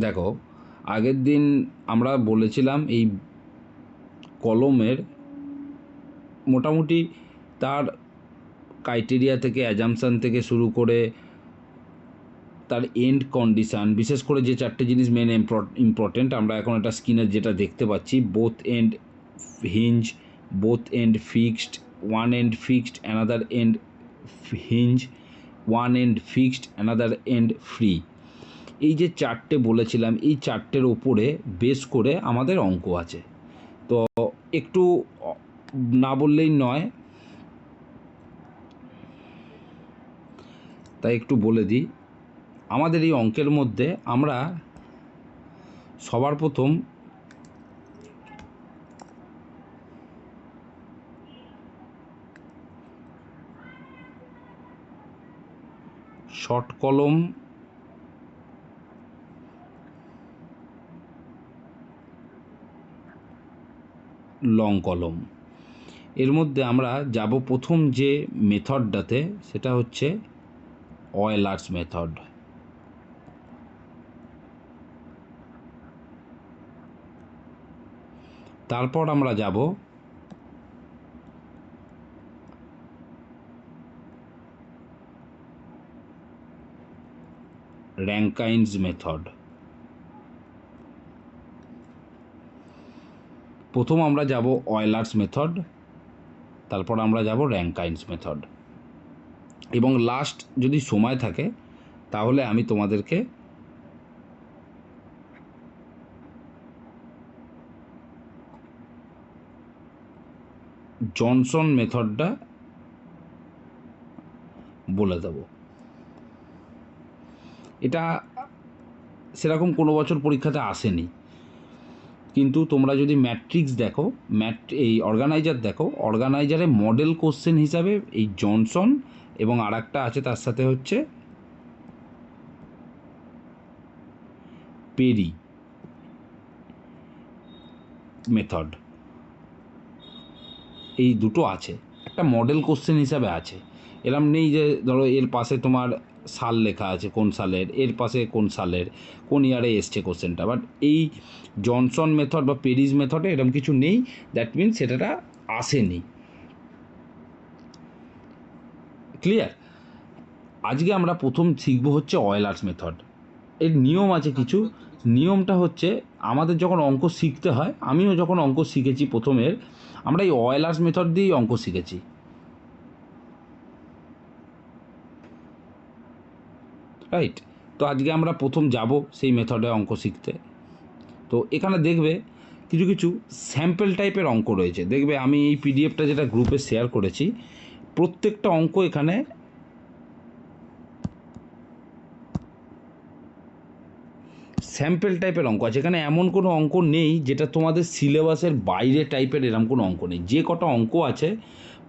দেখো, আগের দিন আমরা বলেছিলাম এই কলমের মোটামুটি তার ক্রাইটেরিয়া থেকে, অ্যাজাম্পশান থেকে শুরু করে তার এন্ড কন্ডিশান, বিশেষ করে যে চারটে জিনিস মেন ইম্পর্টেন্ট, আমরা এখন একটা স্ক্রিনে যেটা দেখতে পাচ্ছি, both end hinge, both end fixed, one end fixed, another end hinge, one end fixed, another end free. এই যে চারটে বলেছিলাম, এই চারটের ওপরে বেস করে আমাদের অঙ্ক আছে। তো একটু না বললেই নয়, তাই একটু বলে দিই। আমাদের এই অঙ্কের মধ্যে আমরা সবার প্রথম শর্ট কলম, লং কলম, এর মধ্যে আমরা যাব প্রথম যে মেথডটাতে, সেটা হচ্ছে অয়েলার্স মেথড। তারপর আমরা যাব র্যাঙ্কাইনস মেথড। প্রথম আমরা যাব অয়েলার্স মেথড, তারপর আমরা যাব র্যাঙ্কাইনস মেথড, এবং লাস্ট যদি সময় থাকে তাহলে আমি তোমাদেরকে জনসন মেথডটা বলে দেব। এটা সেরকম কোনো বছর পরীক্ষাতে আসেনি, কিন্তু তোমরা যদি ম্যাট্রিক্স দেখো, এই অর্গানাইজার দেখো, অর্গানাইজারে মডেল কোশ্চেন হিসাবে এই জনসন এবং আর একটা আছে তার সাথে হচ্ছে পেরি মেথড, এই দুটো আছে, একটা মডেল কোশ্চেন হিসাবে আছে। এরম নেই যে ধরো এর পাশে তোমার সাল লেখা আছে কোন সালের, এর পাশে কোন সালের, কোন ইয়ারে এসছে কোশ্চেনটা, বাট এই জনসন মেথড বা পেরিস মেথডে এরকম কিছু নেই। দ্যাট মিনস সেটা আসেনি। ক্লিয়ার? আজকে আমরা প্রথম শিখবো হচ্ছে অয়েলার্স মেথড। এর নিয়ম আছে কিছু। নিয়মটা হচ্ছে, আমাদের যখন অঙ্ক শিখতে হয়, আমিও যখন অঙ্ক শিখেছি প্রথমের, আমরা এই অয়েলার্স মেথড দিয়েই অঙ্ক শিখেছি, রাইট? তো আজকে আমরা প্রথম যাব সেই মেথডে অঙ্ক শিখতে। তো এখানে দেখবে কিছু কিছু স্যাম্পল টাইপের অঙ্ক রয়েছে। দেখবে আমি এই পিডিএফটা যেটা গ্রুপে শেয়ার করেছি, প্রত্যেকটা অঙ্ক এখানে স্যাম্পল টাইপের অঙ্ক আছে। এখানে এমন কোনো অঙ্ক নেই যেটা তোমাদের সিলেবাসের বাইরে টাইপের, এরকম কোনো অঙ্ক নেই। যে কটা অঙ্ক আছে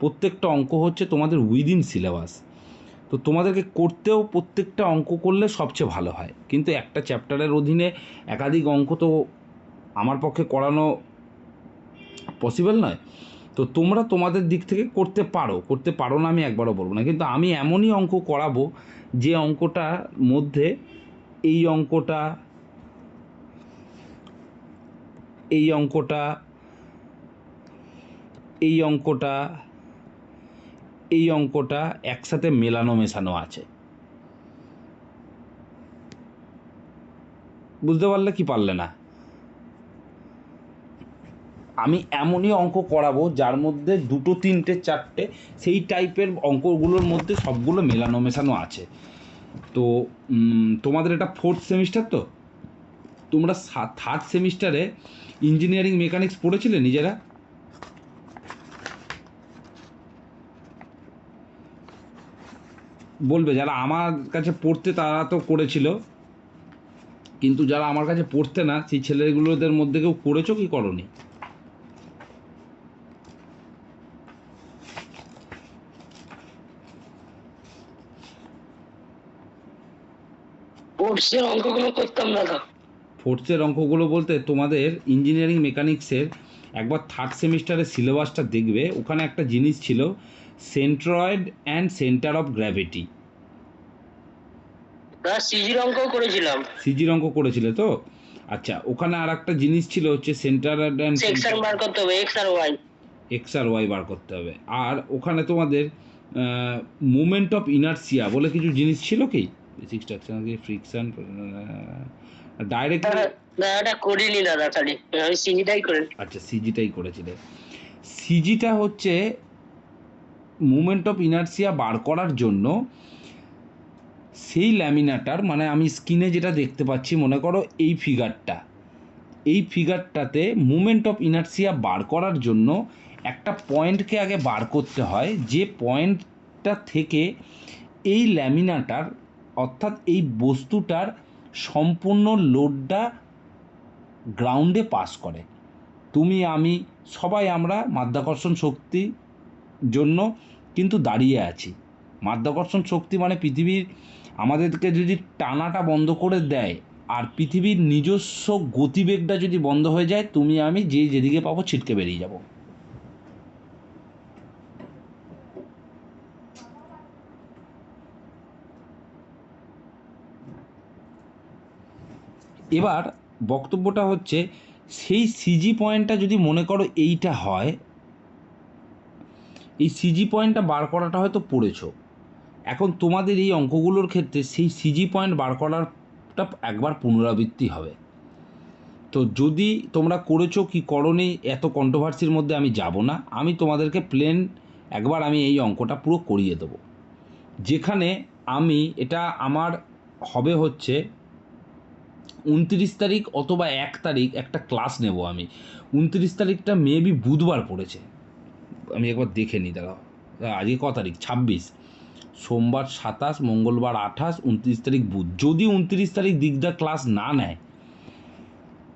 প্রত্যেকটা অঙ্ক হচ্ছে তোমাদের উইদিন সিলেবাস। তো তোমাদেরকে করতেও প্রত্যেকটা অঙ্ক করলে সবচেয়ে ভালো হয়, কিন্তু একটা চ্যাপ্টারের অধীনে একাধিক অঙ্ক তো আমার পক্ষে করানো পসিবল নয়। তো তোমরা তোমাদের দিক থেকে করতে পারো না আমি একবারও বলবো না, কিন্তু আমি এমনই অঙ্ক করাবো যে অঙ্কটার মধ্যে এই অঙ্কটা, এই অঙ্কটা, এই অঙ্কটা, এই অঙ্কটা একসাথে মেলানো মেশানো আছে। বুঝতে পারলে কি পারলে না? আমি এমনই অঙ্ক করাবো যার মধ্যে দুটো তিনটে চারটে সেই টাইপের অঙ্কগুলোর মধ্যে সবগুলো মেলানো মেশানো আছে। তো তোমাদের এটা 4th সেমিস্টার, তো তোমরা 3rd সেমিস্টারে ইঞ্জিনিয়ারিং মেকানিক্স পড়েছিলে নিজেরা? বলবে যারা আমার কাছে পড়তে তারা তো করেছিল, কিন্তু যারা আমার কাছে পড়তে না সেই ছেলেগুলোদের মধ্যে কেউ করেছো কি করনি? ফোর্সের অঙ্কগুলো করতাম দাদা। ফোর্থের অঙ্কগুলো বলতে তোমাদের ইঞ্জিনিয়ারিং মেকানিক্সের একবার 3rd সেমিস্টারের সিলেবাসটা দেখবে, ওখানে একটা জিনিস ছিল centroid and centre of gravity. সিজির অঙ্কও করেছিলাম। সিজির অঙ্ক করেছিলে তো? আচ্ছা, ওখানে আর একটা জিনিস ছিল হচ্ছে সেন্টার অ্যান্ড সেকশন বার করতে হবে, এক্স আর ওয়াই। এক্স আর ওয়াই বার করতে হবে। আর ওখানে তোমাদের মোমেন্ট অফ ইনার্সিয়া বলে কিছু জিনিস ছিল কি? Basic structure friction directly. না, এটা করিনি দাদা, খালি আমি সিজিটাই করে। আচ্ছা, সিজিটাই করেছিলে। সিজিটা হচ্ছে মোমেন্ট অফ ইনার্সিয়া বার করার জন্য সেই ল্যামিনাটার, মানে আমি স্ক্রিনে যেটা দেখতে পাচ্ছি, মনে করো এই ফিগারটাতে মোমেন্ট অফ ইনার্সিয়া বার করার জন্য একটা পয়েন্টকে আগে বার করতে হয়, যে পয়েন্টটা থেকে এই ল্যামিনাটার, অর্থাৎ এই বস্তুটার সম্পূর্ণ লোডটা গ্রাউন্ডে পাস করে। তুমি, আমি, সবাই আমরা মাধ্যাকর্ষণ শক্তির জন্য কিন্তু দাঁড়িয়ে আছি। মাধ্যাকর্ষণ শক্তি মানে পৃথিবীর আমাদেরকে যদি টানাটা বন্ধ করে দেয়, আর পৃথিবীর নিজস্ব গতিবেগটা যদি বন্ধ হয়ে যায়, তুমি আমি যেদিকে পাবো ছিটকে বেরিয়ে যাব। এবার বক্তব্যটা হচ্ছে, সেই সিজি পয়েন্টটা যদি মনে করো এইটা হয়, এই সিজি পয়েন্টটা বার করাটা হয়তো পড়েছো। এখন তোমাদের এই অঙ্কগুলোর ক্ষেত্রে সেই সিজি পয়েন্ট বার করাটা একবার পুনরাবৃত্তি হবে। তো যদি তোমরা করেছো কি করোনি, এত কন্ট্রোভার্সির মধ্যে আমি যাব না। আমি তোমাদেরকে প্লেন একবার আমি এই অঙ্কটা পুরো করিয়ে দেবো, যেখানে আমি এটা আমার হবে হচ্ছে 29 তারিখ অথবা 1 তারিখ একটা ক্লাস নেব আমি। 29 তারিখটা মেবি বুধবার পড়েছে, আমি একবার দেখে নিই, দাঁড়াও। আজকে ক তারিখ? 26। সোমবার 27, মঙ্গলবার 28, 29 তারিখ বুধ। যদি 29 তারিখ দিকদার ক্লাস না নেয়,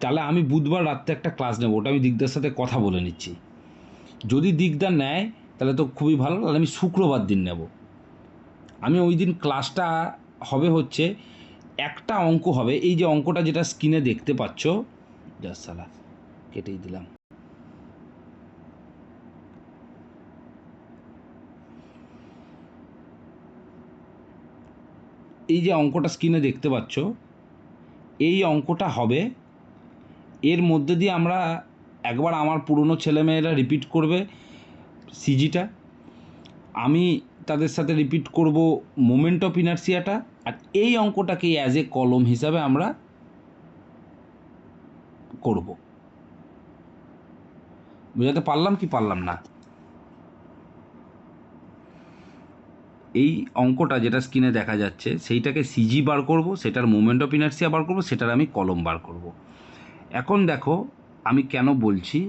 তাহলে আমি বুধবার রাত্রে একটা ক্লাস নেব, ওটা আমি দিকদার সাথে কথা বলে নিচ্ছি। যদি দিকদার নেয় তাহলে তো খুবই ভালো, তাহলে আমি শুক্রবার দিন নেব। আমি ওই দিন ক্লাসটা হবে হচ্ছে, একটা অঙ্ক হবে, এই যে অঙ্কটা যেটা স্ক্রিনে দেখতে পাচ্ছ, যা সালা কেটেই দিলাম। এই যে অঙ্কটা স্ক্রিনে দেখতে পাচ্ছ, এই অঙ্কটা হবে, এর মধ্যে দিয়ে আমরা একবার আমার পুরনো ছেলেমেয়েরা রিপিট করবে সিজিটা, আমি তাদের সাথে রিপিট করব মোমেন্ট অফ ইনার্সিয়াটা, আর এই অঙ্কটাকে অ্যাজ এ কলম হিসাবে আমরা করব। বুঝাতে পারলাম কি পারলাম না? এই অঙ্কটা যেটা স্ক্রিনে দেখা যাচ্ছে, সেইটাকে সিজি বার করব, সেটার মোমেন্ট অফ ইনার্সিয়া বার করব, সেটার আমি কলম বার করব। এখন দেখো আমি কেন বলছি,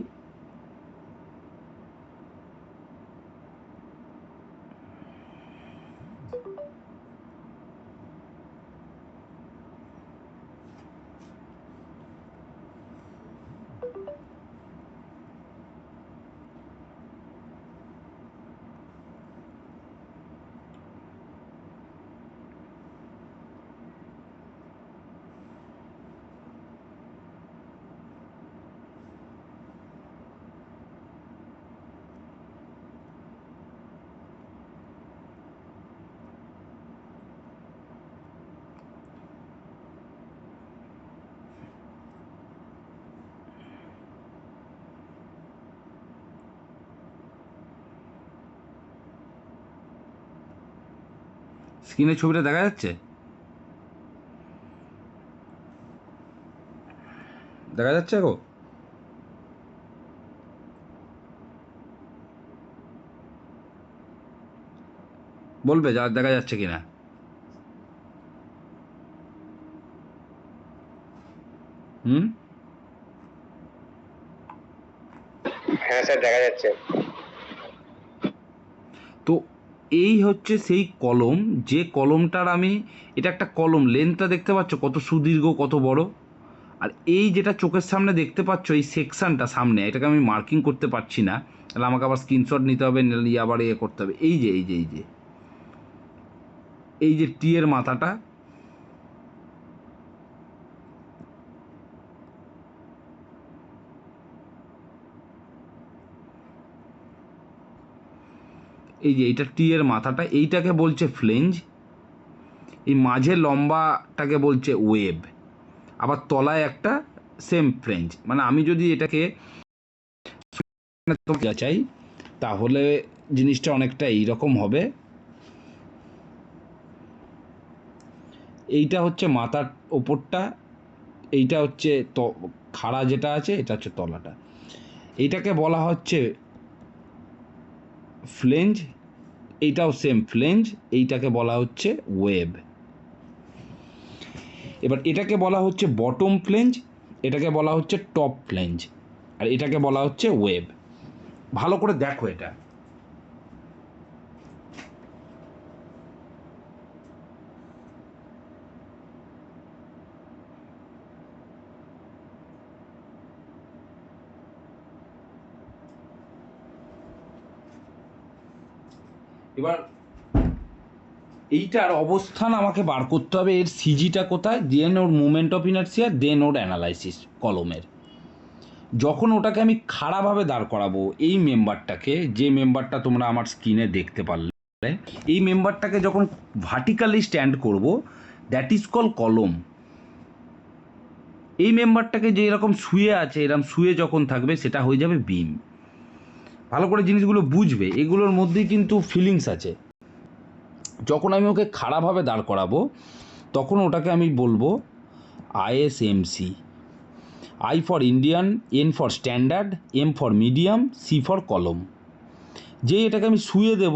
স্ক্রিনে ছবিটা দেখা যাচ্ছে? দেখা যাচ্ছে গো? বলবে যা দেখা যাচ্ছে কিনা। হুম। হ্যাঁ স্যার, দেখা যাচ্ছে। তো এই হচ্ছে সেই কলম, যে কলমটার আমি, এটা একটা কলম, লেন্থটা দেখতে পাচ্ছ কত সুদীর্ঘ, কত বড়। আর এই যেটা চোখের সামনে দেখতে পাচ্ছ, এই সেকশনটা সামনে, এটাকে আমি মার্কিং করতে পারছি না, তাহলে আমাকে আবার স্ক্রিনশট নিতে হবে, নিয়ে আবার করতে হবে। এই যে এই যে এই যে এই যে টি এর মাথাটা, এই যে এইটা টি এর মাথাটা, এইটাকে বলছে ফ্লেঞ্জ। এই মাঝে লম্বাটাকে বলছে ওয়েব, আবার তলায় একটা সেম ফ্লেঞ্জ। মানে আমি যদি এটাকে চাই তাহলে জিনিসটা অনেকটা এইরকম হবে। এইটা হচ্ছে মাথার ওপরটা, এইটা হচ্ছে খাড়া যেটা আছে, এটা হচ্ছে তলাটা। এইটাকে বলা হচ্ছে ফ্লেঞ্জ, এইটাও সেম ফ্লেঞ্জ, এইটাকে বলা হচ্ছে ওয়েব। এবার এটাকে বলা হচ্ছে বটম ফ্লেঞ্জ, এটাকে বলা হচ্ছে টপ ফ্লেঞ্জ, আর এটাকে বলা হচ্ছে ওয়েব। ভালো করে দেখো এটা। এবার এইটার অবস্থান আমাকে বার করতে হবে, এর সিজিটা কোথায়, দেন ওর মুভমেন্ট অফ ইনার্সিয়া, দেন ওর অ্যানালাইসিস কলমের। যখন ওটাকে আমি খাড়াভাবে দাঁড় করাবো, এই মেম্বারটাকে, যে মেম্বারটা তোমরা আমার স্ক্রিনে দেখতে পারলে, এই মেম্বারটাকে যখন ভার্টিক্যালি স্ট্যান্ড করব, দ্যাট ইজ কল কলম। এই মেম্বারটাকে যে এরকম শুয়ে আছে, এরকম শুয়ে যখন থাকবে, সেটা হয়ে যাবে বিম। ভালো করে জিনিসগুলো বুঝবে, এগুলোর মধ্যেই কিন্তু ফিলিংস আছে। যখন আমি ওকে খাড়াভাবে দাঁড় করাবো, তখন ওটাকে আমি বলবো ISMC. I for Indian, N for standard, M for medium, C for column. যে এটাকে আমি শুয়ে দেব,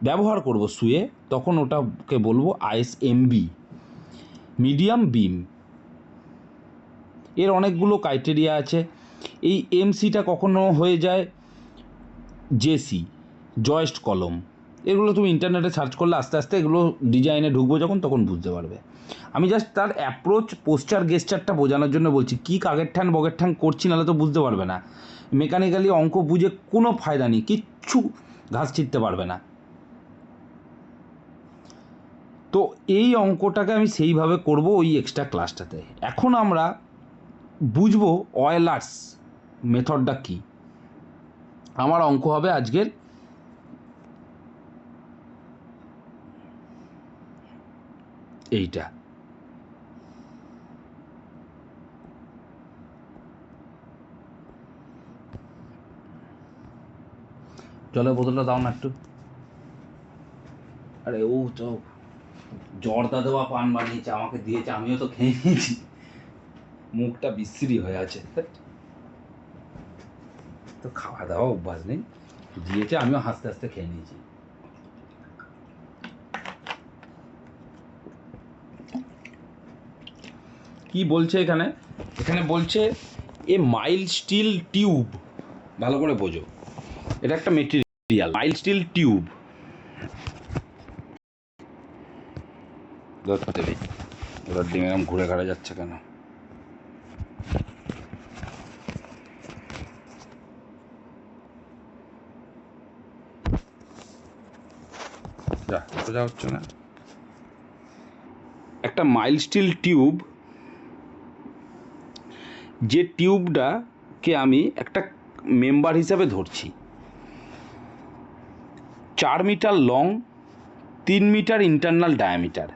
ব্যবহার করব শুয়ে, তখন ওটাকে বলবো আইএসএমবি, মিডিয়াম বিম। এর অনেকগুলো ক্রাইটেরিয়া আছে। এই এমসিটা কখনো হয়ে যায় জেসি, জয়েস্ট কলম। এগুলো তুমি ইন্টারনেটে সার্চ করলে আস্তে আস্তে এগুলো ডিজাইনে ঢুকবো যখন, তখন বুঝতে পারবে। আমি জাস্ট তার অ্যাপ্রোচ, পোস্টার, গেস্টারটা বোঝানোর জন্য বলছি। কি কাগের ঠ্যান বগের ঠ্যান করছি, নাহলে তো বুঝতে পারবে না। মেকানিক্যালি অঙ্ক বুঝে কোনো ফায়দা নেই, কিচ্ছু ঘাস ছিঁড়তে পারবে না। তো এই অঙ্কটাকে আমি সেইভাবে করব ওই এক্সট্রা ক্লাসটাতে। এখন আমরা বুঝবো অয়েলার্স মেথডটা কি। আমার অঙ্ক হবে আজকের এইটা। জলের বোতলটা দাও না একটু। আরে ও তো জর্দা দেওয়া পান বানিয়েছে, আমাকে দিয়েছে, আমিও তো খেয়ে নিয়েছি। মুখটা বিশ্রী হয়ে আছে, তো খাওয়া দাওয়া অভ্যাস নেই, দিয়েছে, আমিও হাসতে হাসতে খেয়ে নিয়েছি। কি বলছে এখানে? এখানে বলছে এ মাইল্ড স্টিল টিউব। ভালো করে বোঝো, এটা একটা মেটেরিয়াল, মাইল্ড স্টিল টিউব। ধরতে নেই, এবার ডিম এরকম ঘুরে ঘাড়ে যাচ্ছে কেন? সোজা হচ্ছে না। একটা মাইল্ড স্টিল টিউব, যে টিউবটাকে আমি একটা মেম্বার হিসাবে ধরছি, 4 metre long, 3 metre internal diameter.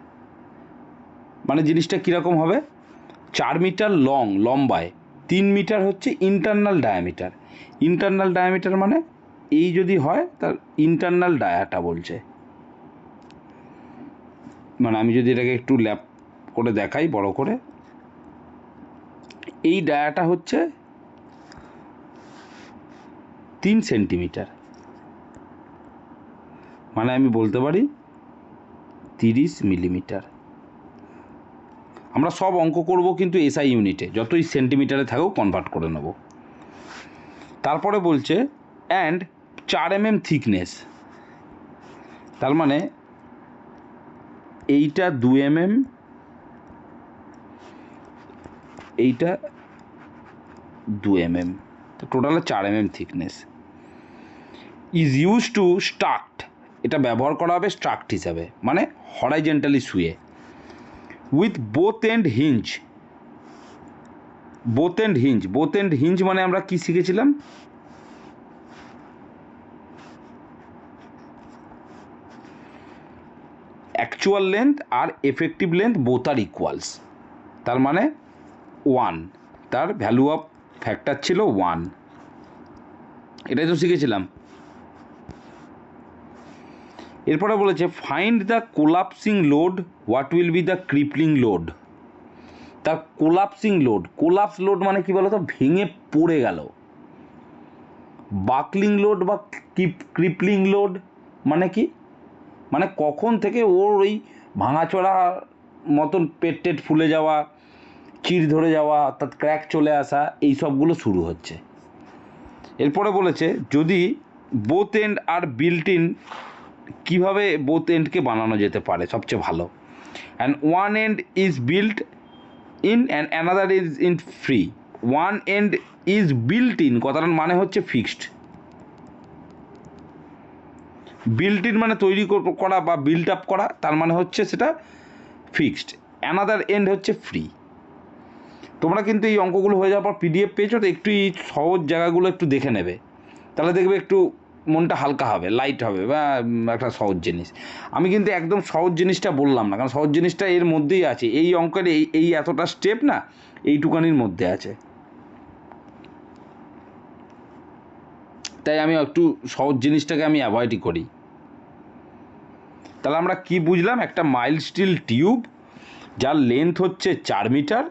মানে জিনিসটা কীরকম হবে? 4 মিটার লং, লম্বায়, 3 মিটার হচ্ছে ইন্টারনাল ডায়ামিটার। ইন্টারনাল ডায়ামিটার মানে এই যদি হয় তার ইন্টারনাল ডায়াটা বলছে। মানে আমি যদি এটাকে একটু ল্যাপ করে দেখাই বড় করে, এই ডায়াটা হচ্ছে 3 সেন্টিমিটার। মানে আমি বলতে পারি 30 মিলিমিটার। আমরা সব অঙ্ক করব কিন্তু এসআই ইউনিটে, যতই সেন্টিমিটারে থাকুক কনভার্ট করে নেব। তারপরে বলছে অ্যান্ড 4 mm থিকনেস, তার মানে এইটা 2 mm, এইটা 2 mm, তো টোটালে 4 mm thickness. Is use to strut, এটা ব্যবহার করা হবে স্ট্রাক্ট হিসাবে, মানে হরাইজেন্টালি শুয়ে। With both end hinge, both end hinge, both end hinge মানে আমরা কি শিখেছিলাম? অ্যাকচুয়াল লেন্থ আর effective length both are equals, তার মানে 1, তার ভ্যালু অফ ফ্যাক্টর ছিল 1। এটাই তো শিখেছিলাম। এরপরে বলেছে find the collapsing load, what will be the crippling load. তার কোলাপসিং লোড, কোলাপস লোড মানে কি বলতো, ভেঙে পড়ে গেল। বাকলিং লোড বা ক্রিপলিং লোড মানে কি, মানে কখন থেকে ওর ওই ভাঙাচোরা মতন পেট টেট ফুলে যাওয়া, চিড় ধরে যাওয়া, অর্থাৎ ক্র্যাক চলে আসা, এই সবগুলো শুরু হচ্ছে। এরপরে বলেছে যদি both end are built in, কীভাবে বোথ এন্ডকে বানানো যেতে পারে সবচেয়ে ভালো। And one end is built in and another is in free. One end is built in কথাটার মানে হচ্ছে ফিক্সড। বিল্ট ইন মানে তৈরি করা বা বিল্ট আপ করা, তার মানে হচ্ছে সেটা ফিক্সড। অ্যানাদার এন্ড হচ্ছে ফ্রি। তোমরা কিন্তু এই অঙ্কগুলো হয়ে যাওয়ার পর পিডিএফ পেয়েছো, তো একটু এই সহজ জায়গাগুলো একটু দেখে নেবে, তাহলে দেখবে একটু মনটা হালকা হবে, লাইট হবে, বা একটা সহজ জিনিস। আমি কিন্তু একদম সহজ জিনিসটা বললাম না, কারণ সহজ জিনিসটা এর মধ্যেই আছে। এই অঙ্কের এই এতটা স্টেপ না, এইটুকানির মধ্যে আছে, তাই আমি একটু সহজ জিনিসটাকে আমি অ্যাভয়েডই করি। তাহলে আমরা কি বুঝলাম, একটা মাইল্ড স্টিল টিউব যার লেন্থ হচ্ছে 4 মিটার,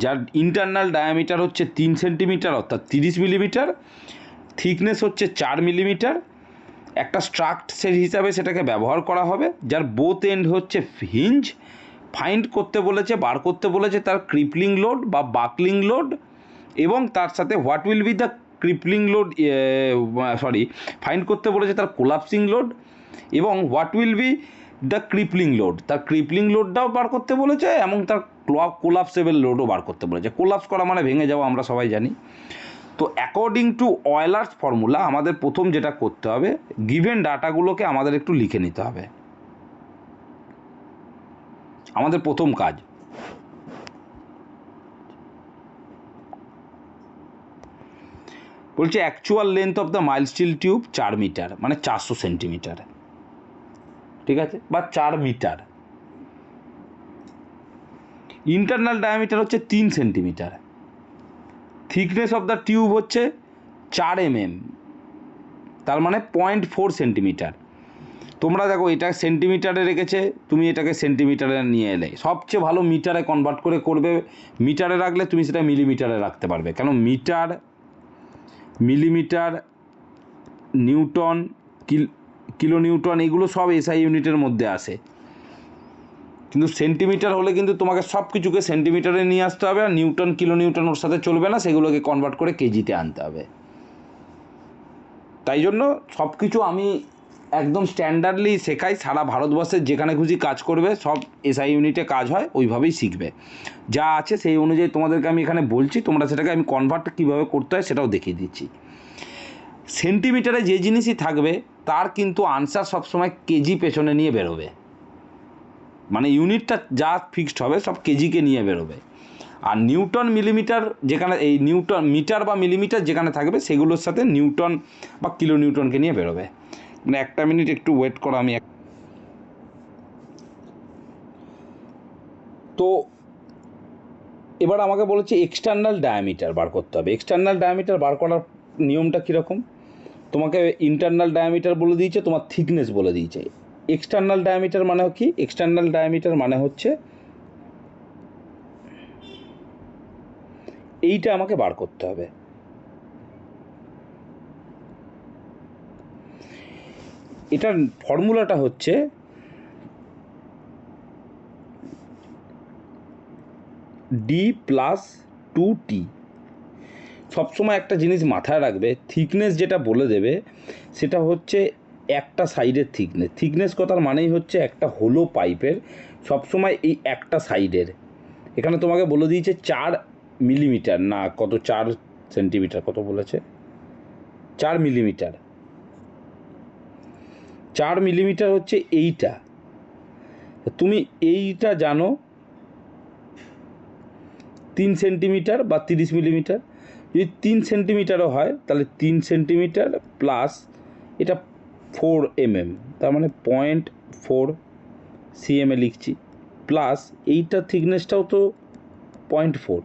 যার ইন্টারনাল ডায়ামিটার হচ্ছে 3 সেন্টিমিটার অর্থাৎ 30 মিলিমিটার, থিকনেস হচ্ছে 4 মিলিমিটার, একটা স্ট্রাকচার হিসাবে সেটাকে ব্যবহার করা হবে, যার বোথ এন্ড হচ্ছে হিঞ্জ। ফাইন্ড করতে বলেছে, বার করতে বলেছে তার ক্রিপলিং লোড বা বাকলিং লোড, এবং তার সাথে what will be the crippling load, find করতে বলেছে তার কোলাপসিং লোড, এবং what will be the crippling load, তার ক্রিপলিং লোডটাও বার করতে বলেছে, এবং তার কোলাপসেবল লোডও বার করতে বলেছে। কোলাপস করা মানে ভেঙে যাওয়া, আমরা সবাই জানি। তো অ্যাকর্ডিং টু অয়েলার্স ফর্মুলা আমাদের প্রথম যেটা করতে হবে, গিভেন ডাটাগুলোকে আমাদের একটু লিখে নিতে হবে, আমাদের প্রথম কাজ। বলছে actual length of the mild steel tube 4 metre, মানে 400 সেন্টিমিটার, ঠিক আছে, বা 4 মিটার। ইন্টারনাল ডায়ামিটার হচ্ছে 3 centimetre. Thickness of the tube হচ্ছে 4 mm, তার মানে 0.4 সেন্টিমিটার। তোমরা দেখো এটা সেন্টিমিটারে রেখেছে, তুমি এটাকে সেন্টিমিটারে নিয়ে এলে, সবচেয়ে ভালো মিটারে কনভার্ট করে করবে। মিটারে রাখলে তুমি সেটা মিলিমিটারে রাখতে পারবে, কেন metre, millimetre, newton, kilo newton, এগুলো সব এসআই ইউনিটের মধ্যে আসে। কিন্তু সেন্টিমিটার হলে কিন্তু তোমাকে সব কিছুকে সেন্টিমিটারে নিয়ে আসতে হবে, আর নিউটন, কিলো নিউটন ওর সাথে চলবে না, সেগুলোকে কনভার্ট করে কেজিতে আনতে হবে। তাই জন্য সব কিছু আমি একদম স্ট্যান্ডার্ডলি শেখাই, সারা ভারতবর্ষের যেখানে খুশি কাজ করবে, সব এসআই ইউনিটে কাজ হয়, ওইভাবেই শিখবে। যা আছে সেই অনুযায়ী তোমাদেরকে আমি এখানে বলছি, তোমরা সেটাকে আমি কনভার্ট কীভাবে করতে হয় সেটাও দেখিয়ে দিচ্ছি। সেন্টিমিটারে যে জিনিসই থাকবে তার কিন্তু আনসার সবসময় কেজি পেছনে নিয়ে বেরোবে, মানে ইউনিটটা যা ফিক্সড হবে সব কেজিকে নিয়ে বেরোবে। আর নিউটন, মিলিমিটার যেখানে, এই নিউটন, মিটার বা মিলিমিটার যেখানে থাকবে সেগুলোর সাথে নিউটন বা কিলো নিউটনকে নিয়ে বেরোবে। মানে একটা মিনিট একটু ওয়েট করো, আমি তো এবার আমাকে বলেছে এক্সটার্নাল ডায়ামিটার বার করতে হবে। এক্সটার্নাল ডায়ামিটার বার করার নিয়মটা কীরকম, তোমাকে ইন্টারনাল ডায়ামিটার বলে দিয়েছে, তোমার থিকনেস বলে দিয়েছে। এক্সটার্নাল ডায়ামিটার মানে কি, এক্সটার্নাল ডায়ামিটার মানে হচ্ছে এইটা আমাকে বার করতে হবে। এটার ফর্মুলাটা হচ্ছে D+2T। সবসময় একটা জিনিস মাথায় রাখবে, থিকনেস যেটা বলে দেবে সেটা হচ্ছে একটা সাইডের থিকনেস। থিকনেস কথার মানেই হচ্ছে একটা হোলো পাইপের সবসময় এই একটা সাইডের। এখানে তোমাকে বলে দিয়েছে 4 মিলিমিটার, না কত, 4 সেন্টিমিটার, কত বলেছে, 4 মিলিমিটার। 4 মিলিমিটার হচ্ছে এইটা, তুমি এইটা জানো 3 সেন্টিমিটার বা 30 মিলিমিটার। যদি 3 সেন্টিমিটারও হয় তাহলে 3 সেন্টিমিটার প্লাস এটা 4 mm, তার মানে 0.4 সিএমে লিখছি, প্লাস এইটার থিকনেসটাও তো 0.4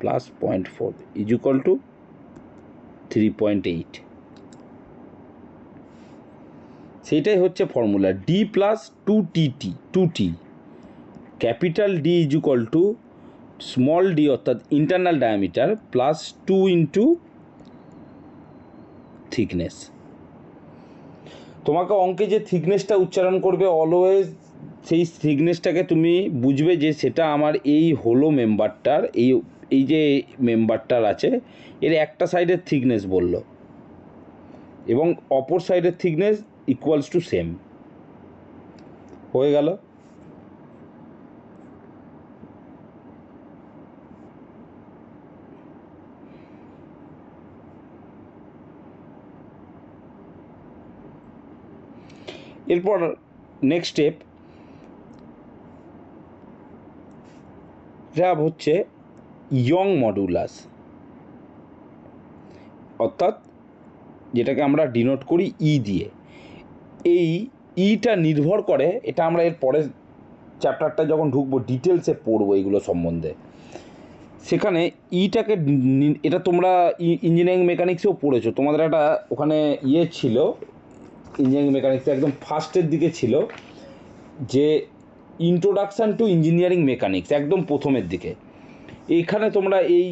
প্লাস 0.4 ইজ ইকুয়াল টু 3.8। সেইটাই হচ্ছে ফর্মুলা, ডি প্লাস 2টি capital D is equal to small D অর্থাৎ internal diameter plus 2 into thickness. তোমাকে অঙ্কে যে থিকনেসটা উচ্চারণ করবে অলওয়েজ সেই থিকনেসটাকে তুমি বুঝবে যে সেটা আমার এই হলো মেম্বারটার, এই যে মেম্বারটার আছে এর একটা সাইডের থিকনেস বললো এবং অপর সাইডের থিকনেস ইকুয়ালস টু সেম, হয়ে গেল। এরপর নেক্সট স্টেপ যা হচ্ছে ইয়ং মডুলাস, অর্থাৎ যেটাকে আমরা ডিনোট করি ই দিয়ে। এই ইটা নির্ভর করে, এটা আমরা এর পরের চ্যাপ্টারটা যখন ঢুকবো ডিটেলসে পড়বো এগুলো সম্বন্ধে, সেখানে ইটাকে এটা তোমরা ইঞ্জিনিয়ারিং মেকানিক্সেও পড়েছো, তোমাদের একটা ওখানে ছিল ইঞ্জিনিয়ারিং মেকানিক্সে একদম ফার্স্টের দিকে ছিল যে ইন্ট্রোডাকশান টু ইঞ্জিনিয়ারিং মেকানিক্স, একদম প্রথমের দিকে। এইখানে তোমরা এই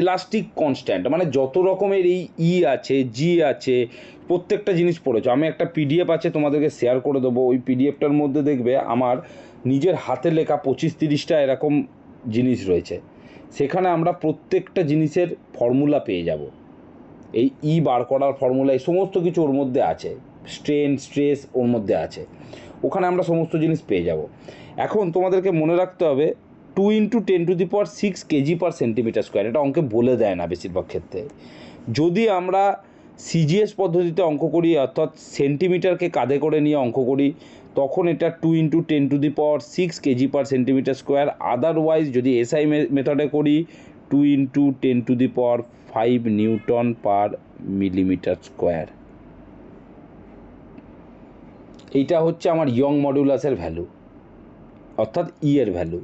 এলাস্টিক কনস্ট্যান্ট মানে যত রকমের এই আছে জি আছে প্রত্যেকটা জিনিস পড়েছো। আমি একটা পিডিএফ আছে তোমাদেরকে শেয়ার করে দেবো, ওই পিডিএফটার মধ্যে দেখবে আমার নিজের হাতে লেখা 25-30টা এরকম জিনিস রয়েছে, সেখানে আমরা প্রত্যেকটা জিনিসের ফর্মুলা পেয়ে যাব। এই বার করার ফর্মুলা এই সমস্ত কিছু ওর মধ্যে আছে, স্ট্রেন স্ট্রেস ওর মধ্যে আছে, ওখানে আমরা সমস্ত জিনিস পেয়ে যাব। এখন তোমাদেরকে মনে রাখতে হবে 2 × 10⁶ kg/cm², এটা অঙ্কে বলে দেয় না বেশিরভাগ ক্ষেত্রে। যদি আমরা সিজিএস পদ্ধতিতে অঙ্ক করি অর্থাৎ সেন্টিমিটারকে কাঁধে করে নিয়ে অঙ্ক করি তখন এটা 2 × 10⁶ kg/cm²। আদারওয়াইজ যদি এসআই মেথডে করি 2 × 10⁵ Nm/mm²। এইটা হচ্ছে আমার ইয়ং মডুলাসের ভ্যালু অর্থাৎ ই এর ভ্যালু।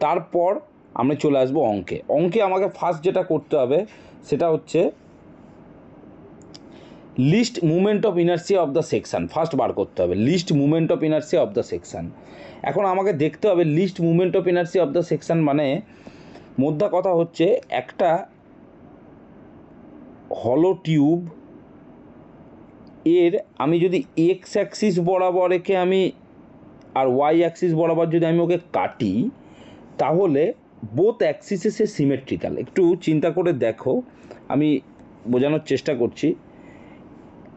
তারপর আমরা চলে আসবো অঙ্কে আমাকে ফার্স্ট যেটা করতে হবে সেটা হচ্ছে least movement of inertia of the section, first বার করতে হবে least movement of inertia of the section. এখন আমাকে দেখতে হবে least movement of inertia of the section মানে মোদ্দা কথা হচ্ছে একটা হলো টিউব এর আমি যদি এক্স অ্যাক্সিস বরাবর একে আমি আর ওয়াই অ্যাক্সিস বরাবর যদি আমি ওকে কাটি তাহলে বোথ অ্যাক্সিসে সে সিমেট্রিক্যাল। একটু চিন্তা করে দেখো, আমি বোঝানোর চেষ্টা করছি।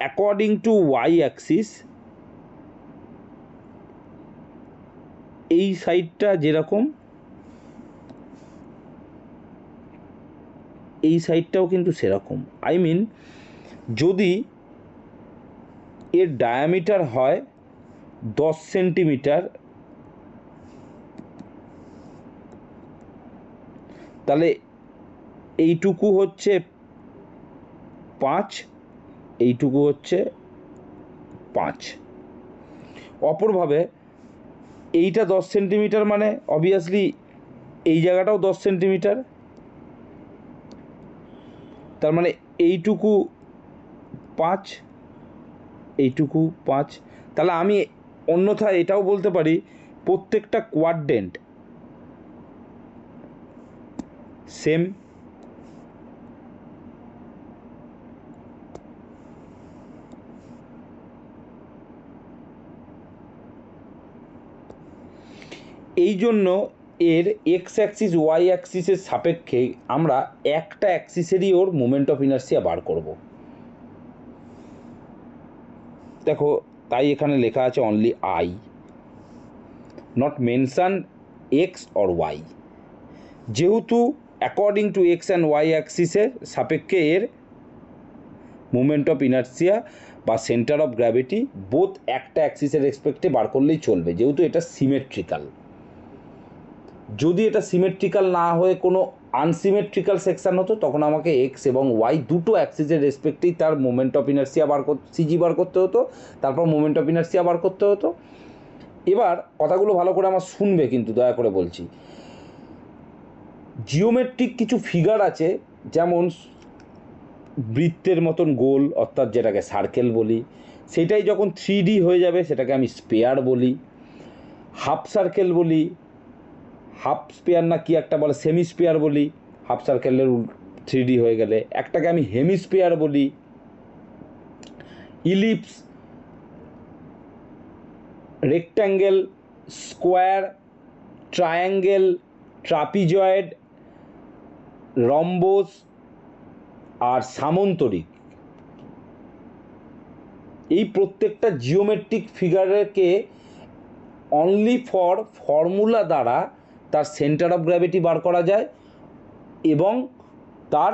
অ্যাকর্ডিং টু ওয়াই অ্যাক্সিস এই সাইডটা যেরকম এই সাইডটাও কিন্তু সেরকম। আই মিন যদি এর ডায়ামিটার হয় 10 সেন্টিমিটার তাহলে এইটুকু হচ্ছে 5, এইটুকু হচ্ছে 5। অপরভাবে এইটা 10 সেন্টিমিটার মানে অবভিয়াসলি এই জায়গাটাও 10 সেন্টিমিটার, তার মানে এইটুকু 5, এইটুকু 5। তাহলে আমি অন্যথায় এটাও বলতে পারি প্রত্যেকটা কোয়াড্রেন্ট সেম। এই জন্য এর এক্স অ্যাক্সিস ওয়াই অ্যাক্সিসের সাপেক্ষে আমরা একটা অ্যাক্সিসেরই ওর মোমেন্ট অফ ইনার্সিয়া বার করব। দেখো তাই এখানে লেখা আছে only I, not mention X or Y. যেহেতু according to X and Y অ্যাক্সিসের সাপেক্ষে এর মোমেন্ট অফ ইনার্সিয়া বা সেন্টার অফ গ্র্যাভিটি বোথ একটা অ্যাক্সিসের রেসপেক্টে বার করলেই চলবে, যেহেতু এটা সিমেট্রিক্যাল। যদি এটা সিমেট্রিক্যাল না হয়ে কোনো আনসিমেট্রিক্যাল সেকশন হতো তখন আমাকে এক্স এবং ওয়াই দুটো অ্যাক্সিসের রেসপেক্টেই তার মোমেন্ট অফ ইনার্সিয়া সিজি বার করতে হতো, তারপর মোমেন্ট অফ ইনার্সিয়া বার করতে হতো। এবার কথাগুলো ভালো করে আমার শুনবে কিন্তু, দয়া করে বলছি। জিওমেট্রিক কিছু ফিগার আছে, যেমন বৃত্তের মতন গোল, অর্থাৎ যেটাকে সার্কেল বলি, সেটাই যখন 3D হয়ে যাবে সেটাকে আমি স্পেয়ার বলি। হাফ সার্কেল বলি, হাফ স্পেয়ার না কি একটা বলে, সেমি স্পেয়ার বলি হাফ সার্কেলের 3D হয়ে গেলে। একটাকে আমি হেমিস্পেয়ার বলি। Ellipse, rectangle, square, triangle, trapezoid, rhombus আর সামন্তরিক, এই প্রত্যেকটা জিওমেট্রিক ফিগারকে অনলি ফর ফর্মুলা দ্বারা তার সেন্টার অফ গ্র্যাভিটি বার করা যায় এবং তার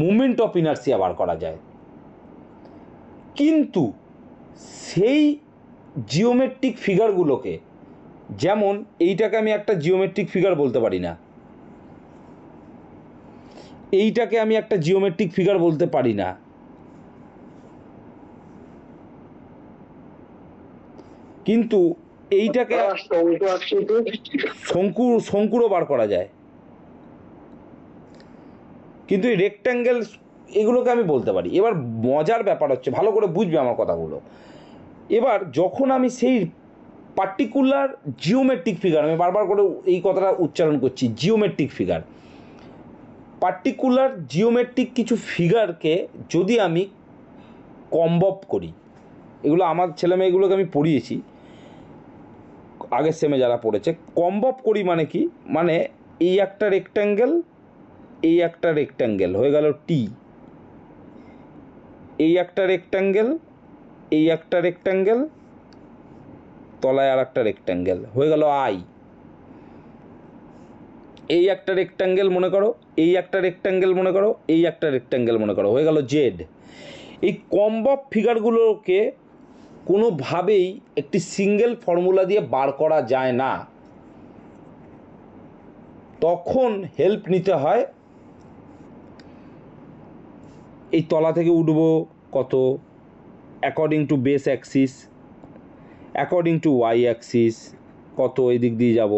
মোমেন্ট অফ ইনার্সিয়া বার করা যায়। কিন্তু সেই জিওমেট্রিক ফিগারগুলোকে, যেমন এইটাকে আমি একটা জিওমেট্রিক ফিগার বলতে পারি না, এইটাকে আমি একটা জিওমেট্রিক ফিগার বলতে পারি না, কিন্তু এইটাকে শঙ্কুরও বার করা যায়। কিন্তু এই রেক্ট্যাঙ্গেল এগুলোকে আমি বলতে পারি। এবার মজার ব্যাপার হচ্ছে, ভালো করে বুঝবে আমার কথাগুলো, এবার যখন আমি সেই পার্টিকুলার জিওমেট্রিক ফিগার, আমি বারবার করে এই কথাটা উচ্চারণ করছি, জিওমেট্রিক ফিগার, পার্টিকুলার জিওমেট্রিক কিছু ফিগারকে যদি আমি কম্বব করি, এগুলো আমার ছেলেমেয়েগুলোকে আমি পড়িয়েছি আগের সেমে যারা পড়েছে। কম্বব করি মানে কি, মানে এই একটা রেক্ট্যাঙ্গেল, এই একটা রেক্ট্যাঙ্গেল হয়ে গেল টি, এই একটা রেক্ট্যাঙ্গেল, এই একটা রেক্ট্যাঙ্গেল, তলায় আর একটা রেক্ট্যাঙ্গেল হয়ে গেল আই। এই একটা রেক্ট্যাঙ্গেল মনে করো, এই একটা রেক্ট্যাঙ্গেল মনে করো, এই একটা রেক্ট্যাঙ্গেল মনে করো, হয়ে গেল জেড। এই কম্বব ফিগারগুলোকে কোনোভাবেই একটি সিঙ্গেল ফর্মুলা দিয়ে বার করা যায় না, তখন হেল্প নিতে হয় এই তলা থেকে উঠবো কত, according to base axis, according to y axis কত, এই দিক দিয়ে যাব,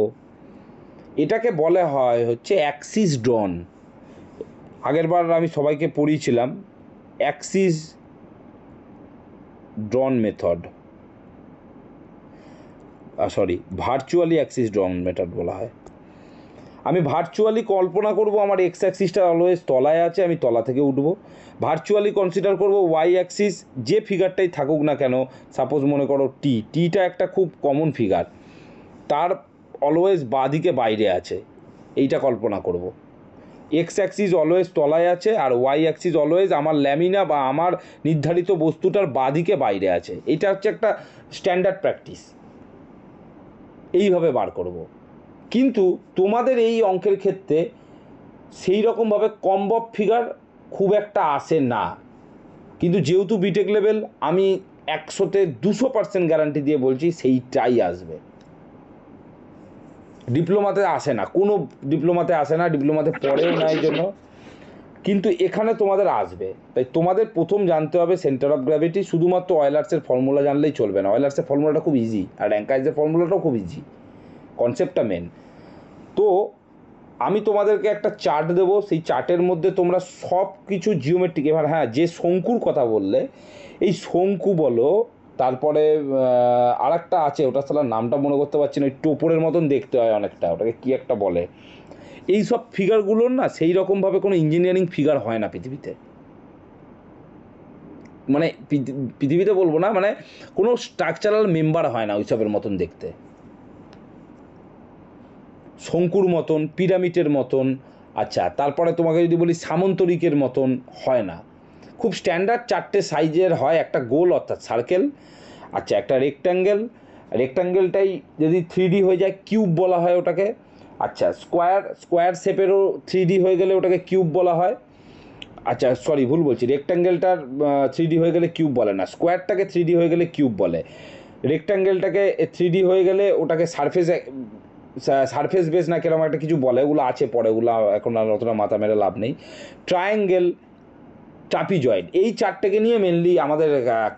এটাকে বলে হয় হচ্ছে অ্যাক্সিস ড্রন। আগেরবার আমি সবাইকে পড়িয়েছিলাম axis drawn method, virtually axis drawn method বলা হয়। আমি ভার্চুয়ালি কল্পনা করব আমার এক্স অ্যাক্সিসটা অলওয়েজ তলায় আছে, আমি তলা থেকে উঠবো। ভার্চুয়ালি কনসিডার করব ওয়াই অ্যাক্সিস যে ফিগারটাই থাকুক না কেন, সাপোজ মনে করো টিটা একটা খুব কমন ফিগার, তার অলওয়েজ বাঁদিকে বাইরে আছে, এইটা কল্পনা করব। এক্স অ্যাক্সিস অলওয়েজ তলায় আছে আর ওয়াই অ্যাক্সিস অলওয়েজ আমার ল্যামিনা বা আমার নির্ধারিত বস্তুটার বাঁদিকে বাইরে আছে। এটা হচ্ছে একটা স্ট্যান্ডার্ড প্র্যাকটিস, এইভাবে বার করব। কিন্তু তোমাদের এই অঙ্কের ক্ষেত্রে সেই রকমভাবে কম্বব ফিগার খুব একটা আসে না, কিন্তু যেহেতু বিটেক লেভেল, আমি 100-তে 200% গ্যারান্টি দিয়ে বলছি সেইটাই আসবে। ডিপ্লোমাতে আসে না, কোনো ডিপ্লোমাতে আসে না, ডিপ্লোমাতে পড়েও না এই জন্য, কিন্তু এখানে তোমাদের আসবে। তাই তোমাদের প্রথম জানতে হবে সেন্টার অফ গ্র্যাভিটি। শুধুমাত্র অয়েলার্সের ফর্মুলা জানলেই চলবে না, অয়েলার্সের ফর্মুলাটা খুব ইজি আর র্যাঙ্কাইজের ফর্মুলাটাও খুব ইজি, কনসেপ্টটা মেন। তো আমি তোমাদেরকে একটা চার্ট দেবো, সেই চার্টের মধ্যে তোমরা সব কিছু জিওমেট্রিক, এবার হ্যাঁ যে শঙ্কুর কথা বললে, এই শঙ্কু বলো, তারপরে আর একটা আছে, ওটা সালার নামটা মনে করতে পারছি না, ওই টোপরের মতন দেখতে হয় অনেকটা, ওটাকে কী একটা বলে। এই সব ফিগারগুলোর না সেই রকমভাবে কোনো ইঞ্জিনিয়ারিং ফিগার হয় না পৃথিবীতে, মানে পৃথিবীতে বলবো না, মানে কোনো স্ট্রাকচারাল মেম্বার হয় না ওইসবের মতন দেখতে, শঙ্কুর মতন, পিরামিডের মতন। আচ্ছা, তারপরে তোমাকে যদি বলি সামন্তরিকের মতন হয় না, খুব স্ট্যান্ডার্ড 4টে সাইজের হয়, একটা গোল অর্থাৎ সার্কেল, আচ্ছা একটা রেক্ট্যাঙ্গেল, রেক্ট্যাঙ্গেলটাই যদি 3D হয়ে যায় কিউব বলা হয় ওটাকে, আচ্ছা স্কোয়ার শেপেরও 3D হয়ে গেলে ওটাকে কিউব বলা হয়। আচ্ছা সরি ভুল বলছি, রেক্ট্যাঙ্গেলটার 3D হয়ে গেলে কিউব বলে না, স্কোয়ারটাকে 3D হয়ে গেলে কিউব বলে, রেক্ট্যাঙ্গেলটাকে 3D হয়ে গেলে ওটাকে সারফেস সারফেস বেস না কিরকম একটা কিছু বলে, ওগুলো আছে পরে, ওগুলো এখন আর অতটা মাথা মেরে লাভ নেই। ট্রায়াঙ্গেল, ট্রাপিজয়েড, এই চারটেকে নিয়ে মেনলি আমাদের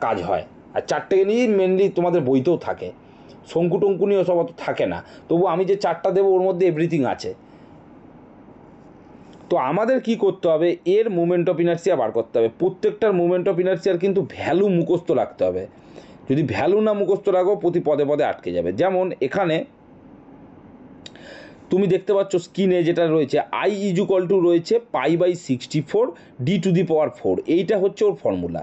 কাজ হয়, আর চারটেকে নিয়েই মেনলি তোমাদের বইতেও থাকে। শঙ্কু টঙ্কু নিয়ে ওসব অত থাকে না, তবু আমি যে চারটা দেবো ওর মধ্যে এভরিথিং আছে। তো আমাদের কি করতে হবে, এর মুভমেন্ট অফ ইনার্সিয়া বার করতে হবে। প্রত্যেকটার মুভমেন্ট অফ ইনার্সিয়ার কিন্তু ভ্যালু মুখস্থ রাখতে হবে। যদি ভ্যালু না মুখস্থ রাখো প্রতি পদে পদে আটকে যাবে। যেমন এখানে তুমি দেখতে পাচ্ছ স্ক্রিনে যেটা রয়েছে, আই ইজুকাল টু রয়েছে π/64 d⁴, এইটা হচ্ছে ওর ফর্মুলা,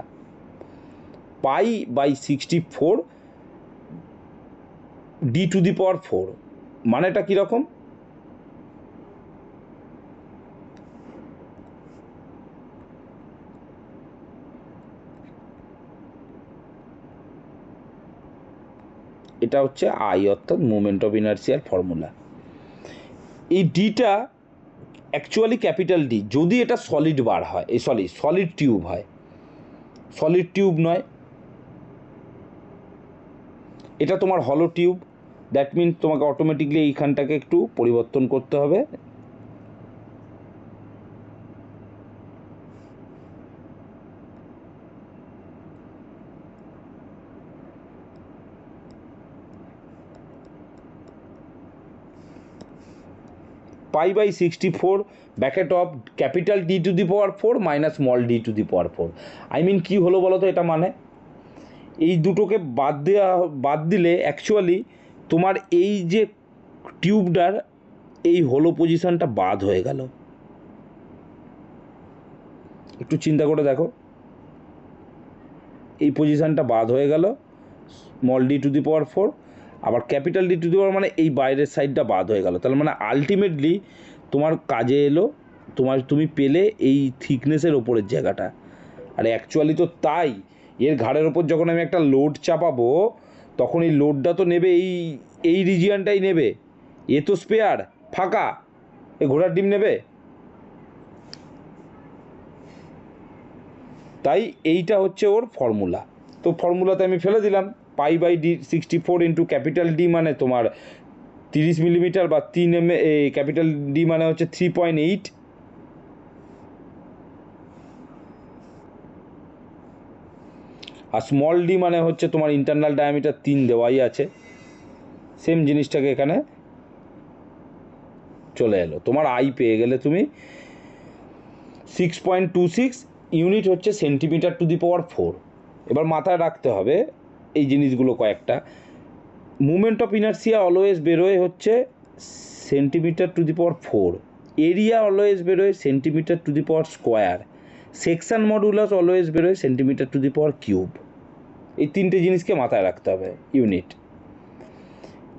π/64 d⁴। মানেটা কীরকম, এটা হচ্ছে আই অর্থাৎ মুভমেন্ট অফ ইনার্সিয়ার ফর্মুলা। এই ডিটা অ্যাকচুয়ালি ক্যাপিটাল ডি যদি এটা সলিড বার হয়, এই সলিড টিউব হয়, সলিড টিউব নয়, এটা তোমার হলো টিউব। দ্যাট মিনস তোমাকে অটোমেটিকলি এইখানটাকে একটু পরিবর্তন করতে হবে। π/64 bracket of capital d⁴ minus small d⁴। I mean কী হলো বলো তো এটা, মানে এই দুটোকে বাদ দিলে অ্যাকচুয়ালি তোমার এই যে টিউবটার এই হলো পজিশনটা বাদ হয়ে গেল। একটু চিন্তা করে দেখো, এই পজিশনটা বাদ হয়ে গেল, স্মল d⁴, আবার ক্যাপিটাল d⁴ মানে এই বাইরের সাইডটা বাদ হয়ে গেল। তাহলে মানে আলটিমেটলি তোমার কাজে এলো, তুমি পেলে এই থিকনেসের ওপরের জায়গাটা। আর অ্যাকচুয়ালি তো তাই, এর ঘাড়ের ওপর যখন আমি একটা লোড চাপাবো তখন এই লোডটা তো নেবে এই রিজিয়ানটাই নেবে। এ তো স্পেয়ার ফাঁকা, এ ঘোড়ার ডিম নেবে। তাই এইটা হচ্ছে ওর ফর্মুলা। তো ফর্মুলাতে আমি ফেলে দিলাম π/64 ইন্টু ক্যাপিটাল ডি মানে তোমার 30 মিলিমিটার বা 3 ক্যাপিটাল ডি মানে হচ্ছে 3.8, আর স্মল ডি মানে হচ্ছে তোমার ইন্টারনাল ডায়ামিটার 3 দেওয়াই আছে। সেম জিনিসটাকে এখানে চলে এলো, তোমার আই পেয়ে গেলে তুমি 6.26 ইউনিট হচ্ছে cm⁴। এবার মাথায় রাখতে হবে এই জিনিসগুলো কয়েকটা। মুভমেন্ট অফ ইনার্সিয়া অলওয়েজ বেরোয় হচ্ছে cm⁴, এরিয়া অলওয়েজ বেরোয় cm², সেকশন মডুলাস অলওয়েজ বেরোয় cm⁻³। এই তিনটে জিনিসকে মাথায় রাখতে হবে। ইউনিট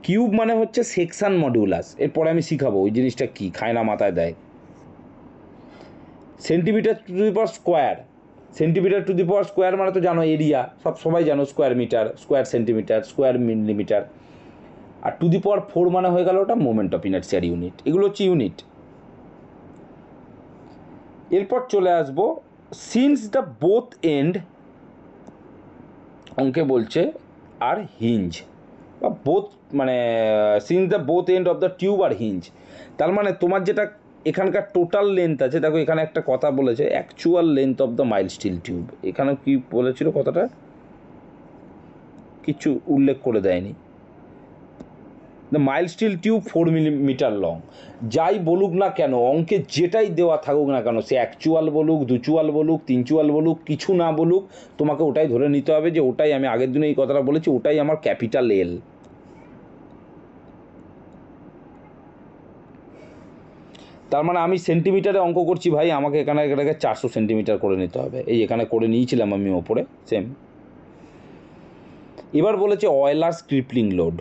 কিউব মানে হচ্ছে সেকশন মডুলাস, এরপরে আমি শিখাবো ওই জিনিসটা কী, খায় না মাথায় দেয়। cm⁻² মানে তো জানো এরিয়া, সবাই জানো, square metre, square centimetre, square millimetre, আর টু দি পাওয়ার 4 মানে হয়ে গেল ওটা মোমেন্ট অফ ইনার্সিয়ার ইউনিট। এগুলো হচ্ছে ইউনিট। এরপর চলে আসবো সিন্স দ্য বোথ এন্ড, অঙ্কে বলছে আর হিঞ্জ বা বোথ, মানে since the both end of the tube are hinge. তার মানে তোমার যেটা এখানকার টোটাল লেন্থ আছে, দেখো এখানে একটা কথা বলেছে actual length of the mild steel tube. এখানে কি বলেছিল কথাটা, কিছু উল্লেখ করে দেয়নি। The mild steel tube 4 millimetre long. যাই বলুক না কেন, অঙ্কে যেটাই দেওয়া থাকুক না কেন, সে অ্যাকচুয়াল বলুক, দুচুয়াল বলুক, তিনচুয়াল বলুক, কিছু না বলুক, তোমাকে ওটাই ধরে নিতে হবে যে ওটাই, আমি আগের দিনে এই কথাটা বলেছি, ওটাই আমার ক্যাপিটাল এল। তার মানে আমি সেন্টিমিটারে অঙ্ক করছি ভাই, আমাকে এখানে এটাকে 400 সেন্টিমিটার করে নিতে হবে। এই এখানে করে নিয়েছিলাম আমি ওপরে সেম। এবার বলেছে অয়েলার্স ক্রিপলিং লোড।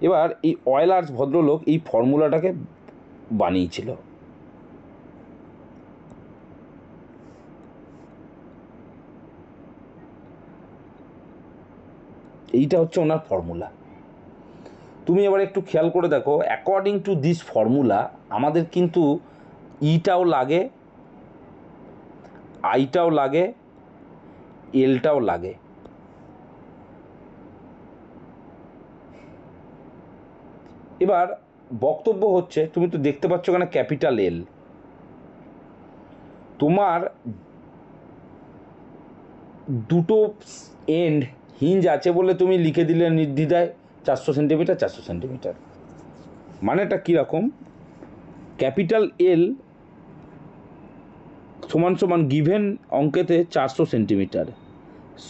এবার এই অয়েলার্স ভদ্রলোক এই ফর্মুলাটাকে বানিয়েছিল। এইটা হচ্ছে ওনার ফর্মুলা। তুমি এবার একটু খেয়াল করে দেখো, অ্যাকর্ডিং টু দিস ফর্মুলা আমাদের কিন্তু ইটাও লাগে, আইটাও লাগে, এলটাও লাগে। এবার বক্তব্য হচ্ছে, তুমি তো দেখতে পাচ্ছ এখানে ক্যাপিটাল এল, তোমার দুটো এন্ড হিঞ্জ আছে বলে তুমি লিখে দিলে নির্দ্বিধায় 400 সেন্টিমিটার 400 সেন্টিমিটার। মানেটা কীরকম, ক্যাপিটাল এল সমান সমান গিভেন অঙ্কেতে 400 centimetre,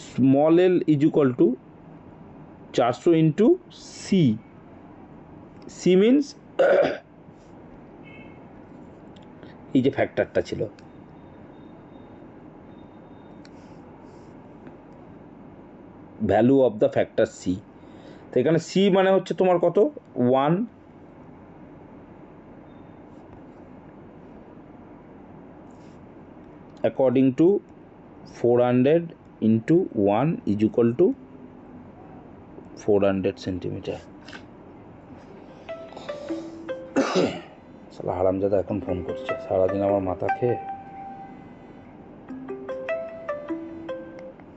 small L is equal to 400 into C, C means এই যে ফ্যাক্টরটা ছিল, value of the factor C. তো এখানে সি মানে হচ্ছে তোমার কত, 1, according to 400 into 1 is equal to 400 centimetre. সালা হারামজাদা এখন ফোন করছে, সারাদিন আমার মাথা খেয়ে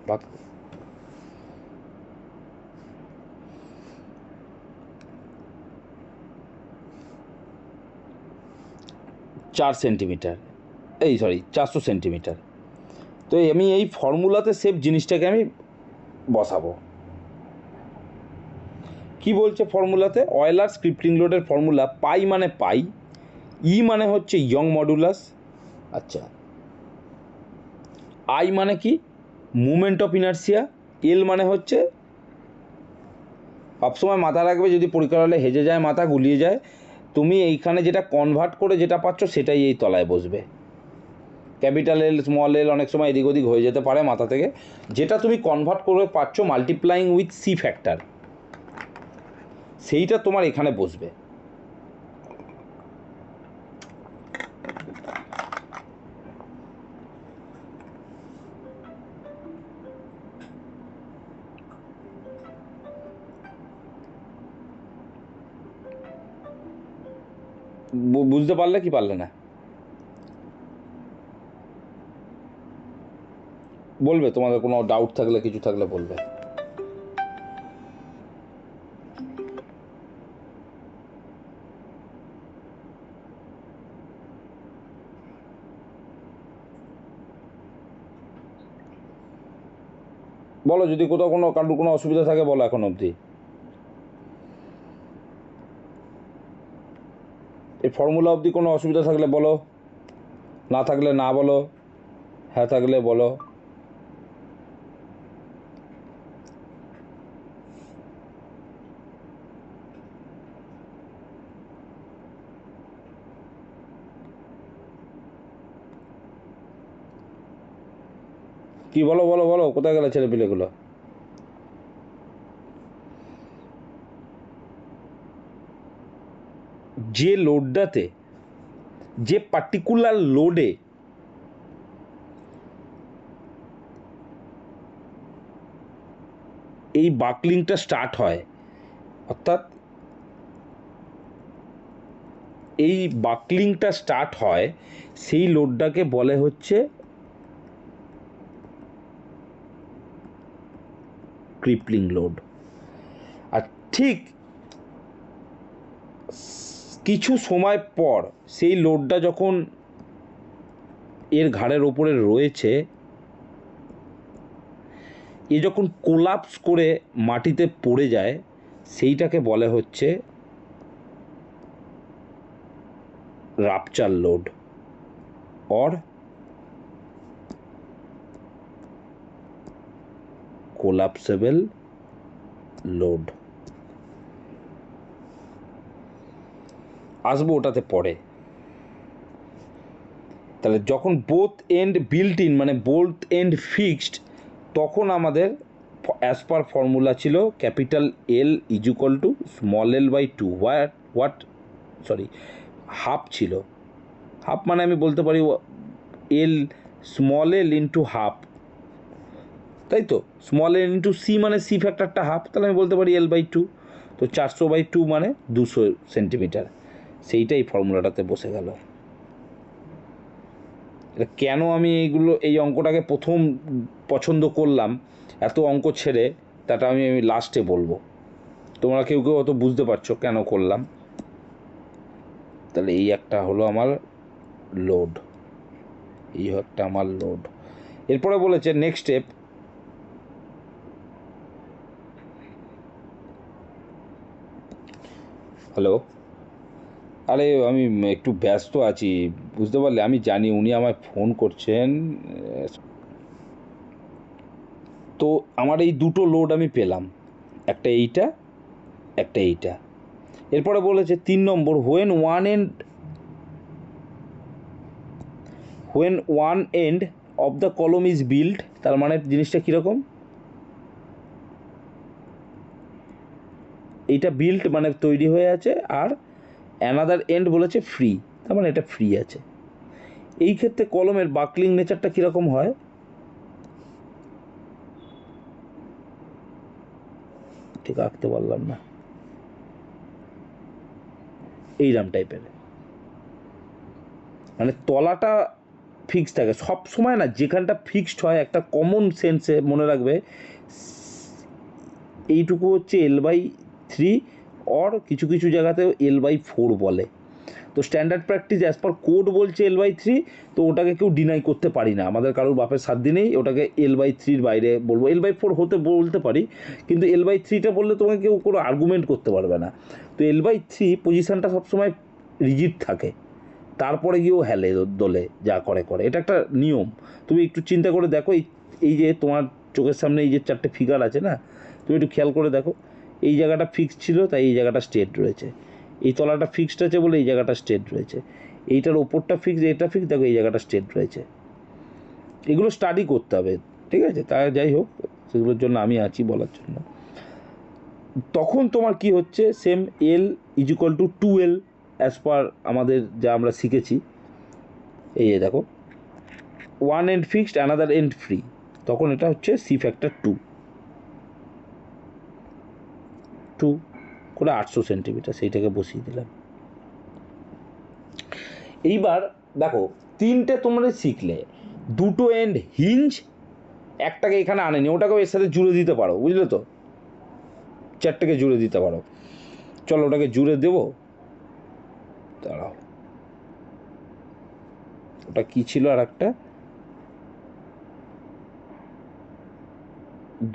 বাক। 4 সেন্টিমিটার, এই সরি 400 সেন্টিমিটার। তো আমি এই ফর্মুলাতে সেভ জিনিসটাকে আমি বসাবো। কি বলছে ফর্মুলাতে, অয়েলার স্ক্রিপ্টিং লোডের ফর্মুলা, পাই মানে পাই, ই মানে হচ্ছে ইয়ং মডুলাস, আচ্ছা, আই মানে কি মুভমেন্ট অফ ইনার্সিয়া, এল মানে হচ্ছে, সবসময় মাথা রাখবে, যদি পরীক্ষা হলে হেজে যায় মাথা গুলিয়ে যায়, তুমি এইখানে যেটা কনভার্ট করে যেটা পাচ্ছ সেটাই এই তলায় বসবে। ক্যাপিটাল এল স্মল এল অনেক সময় এদিক ওদিক হয়ে যেতে পারে মাথা থেকে, যেটা তুমি কনভার্ট করে পাচ্ছ মাল্টিপ্লাইং উইথ সি ফ্যাক্টর, সেইটা তোমার এখানে বসবে। বুঝতে পারলে কি পারলে না বলবে, তোমাদের কোনো ডাউট থাকলে কিছু থাকলে বলবে। বলো যদি কোথাও কোনো কারোর কোনো অসুবিধা থাকে বলো এখন অবধি। এই ফর্মুলা অবধি কোনো অসুবিধা থাকলে বলো, না থাকলে না বলো, হ্যাঁ থাকলে বলো। কি বলো বলো বলো, কোথায় গেলে ছেলে পিলেগুলো? যে লোডটাতে, যে পার্টিকুলার লোডে এই বাকলিংটা স্টার্ট হয়, অর্থাৎ এই বাকলিংটা স্টার্ট হয়, সেই লোডটাকে বলে হচ্ছে ক্রিপলিং লোড। আর ঠিক কিছু সময় পর সেই লোডটা যখন এর ঘাড়ের ওপরে রয়েছে, এ যখন কোলাপস করে মাটিতে পড়ে যায়, সেইটাকে বলে হচ্ছে rupture load or collapsible load. আসবো ওটাতে পরে। তাহলে যখন বোথ এন্ড বিল্ট ইন মানে বোথ এন্ড ফিক্সড, তখন আমাদের অ্যাজ পার ফর্মুলা ছিল capital L is equal to small L by two, what sorry half ছিল, হাফ মানে আমি বলতে পারি L small L into half, তাই তো, স্মল এল ইন্টু সি মানে সি ফ্যাক্টরটা হাফ, তাহলে আমি বলতে পারি এল বাই টু। তো 400/2 মানে 200 সেন্টিমিটার, সেইটাই ফর্মুলাটাতে বসে গেল। কেন আমি এই অঙ্কটাকে প্রথম পছন্দ করলাম, এত অঙ্ক ছেড়ে, তাটা আমি লাস্টে বলবো। তোমরা কেউ কেউ অত বুঝতে পারছো কেন করলাম। তাহলে এই একটা হলো আমার লোড, এই একটা আমার লোড। এরপরে বলেছে নেক্সট স্টেপ, হ্যালো, আরে আমি একটু ব্যস্ত আছি, বুঝতে পারলে, আমি জানি উনি আমায় ফোন করছেন। তো আমার এই দুটো লোড আমি পেলাম, একটা এইটা, একটা এইটা। এরপরে বলেছে 3 নম্বর, when one end of the column is built, তার মানে জিনিসটা কীরকম, এইটা বিল্ট মানে তৈরি হয়ে আছে, আর অ্যানাদার এন্ড বলেছে ফ্রি, তার মানে এটা ফ্রি আছে। এই ক্ষেত্রে কলমের বাকলিং নেচারটা কীরকম হয়, ঠিক আঁকতে পারলাম না, এইরাম টাইপের, মানে তলাটা ফিক্সড থাকে সব সময় না, যেখানটা ফিক্সড হয় একটা কমন সেন্সে মনে রাখবে, এইটুকু হচ্ছে L/3, অর কিছু কিছু জায়গাতেও L/4 বলে। তো standard practice as per code বলছে L/3, তো ওটাকে কেউ ডিনাই করতে পারি না, আমাদের কারোর বাপের সাত দিনেই ওটাকে L/3 বাইরে বলবো, L/4 বলতে পারি, কিন্তু L/3টা বললে তোমাকে কেউ কোনো আর্গুমেন্ট করতে পারবে না। তো L/3 পজিশানটা সবসময় রিজিড থাকে, তারপরে গিয়েও হেলে দোলে, যা করে, এটা একটা নিয়ম। তুমি একটু চিন্তা করে দেখো, এই যে তোমার চোখের সামনে এই যে 4টে ফিগার আছে না, তুমি একটু খেয়াল করে দেখো, এই জায়গাটা ফিক্সড ছিল তাই এই জায়গাটা স্ট্রেট রয়েছে, এই তলাটা ফিক্সড আছে বলে এই জায়গাটা স্ট্রেট রয়েছে, এইটার ওপরটা ফিক্সড, এটা ফিক্সড, দেখো এই জায়গাটা স্ট্রেট রয়েছে। এগুলো স্টাডি করতে হবে, ঠিক আছে? তা যাই হোক, সেগুলোর জন্য আমি আছি বলার জন্য। তখন তোমার কি হচ্ছে, same L = 2L as per আমাদের যা আমরা শিখেছি। এই যে দেখো, one end fixed, another end free, তখন এটা হচ্ছে সি ফ্যাক্টর 2 করে 800 সেন্টিমিটার, সেইটাকে বসিয়ে দিলাম। এইবার দেখো, 3টে তোমরা শিখলে, দুটো এন্ড হিঞ্জ, একটাকে এখানে আনেনি, ওটাকেও এর সাথে জুড়ে দিতে পারো, বুঝলে তো, 4টেকে জুড়ে দিতে পারো। চলো ওটাকে জুড়ে দেবো, দাঁড়াও, ওটা কি ছিল, আর একটা,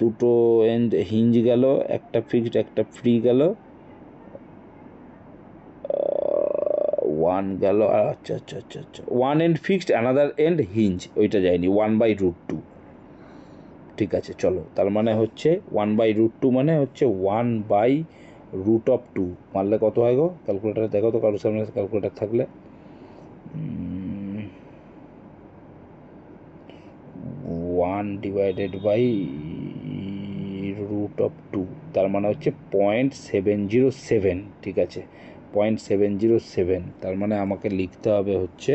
দুটো এন্ড হিঞ্জ গেল, একটা ফিক্সড একটা ফ্রি গেল, ওয়ান গেল, আর আচ্ছা, one end fixed, another end hinge, ওইটা যায়নি, 1/√2। ঠিক আছে, চলো, তার মানে হচ্ছে 1/√2 মানে হচ্ছে 1/√2, মারলে কত হয় গো, ক্যালকুলেটার দেখো তো, কারোর সামনে ক্যালকুলেটার থাকলে। 1/√2, তার মানে হচ্ছে 0.707, ঠিক আছে, 0.707, তার মানে আমাকে লিখতে হবে হচ্ছে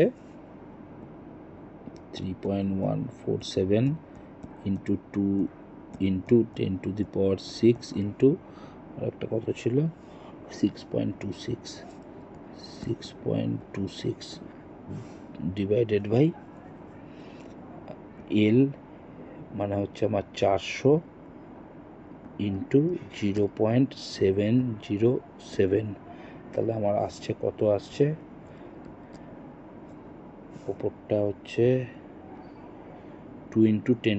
3.147 ইন্টু 2 ইন্টু 10⁶ ইন্টু, আর একটা কত ছিল, 6.26 ডিভাইডেড বাই L, মানে হচ্ছে আমার 400 ইন্টু 0.707, তাহলে আমার আসছে কত, আসছে ওপরটা হচ্ছে 2 ইন্টু 10⁶,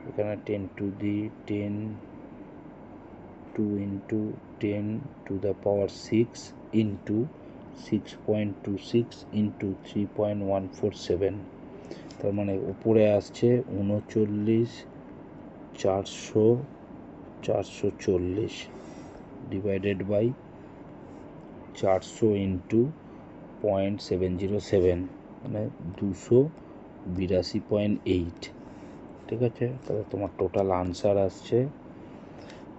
এখানে 2 ইন্টু 10⁶ ইন্টু 6.26 ইন্টু 3.147, তার মানে উপরে আসছে 39,440 ডিভাইডেড বাই 400 ইন্টু 0.707, মানে 282.8, ঠিক আছে? তাহলে তোমার টোটাল আনসার আসছে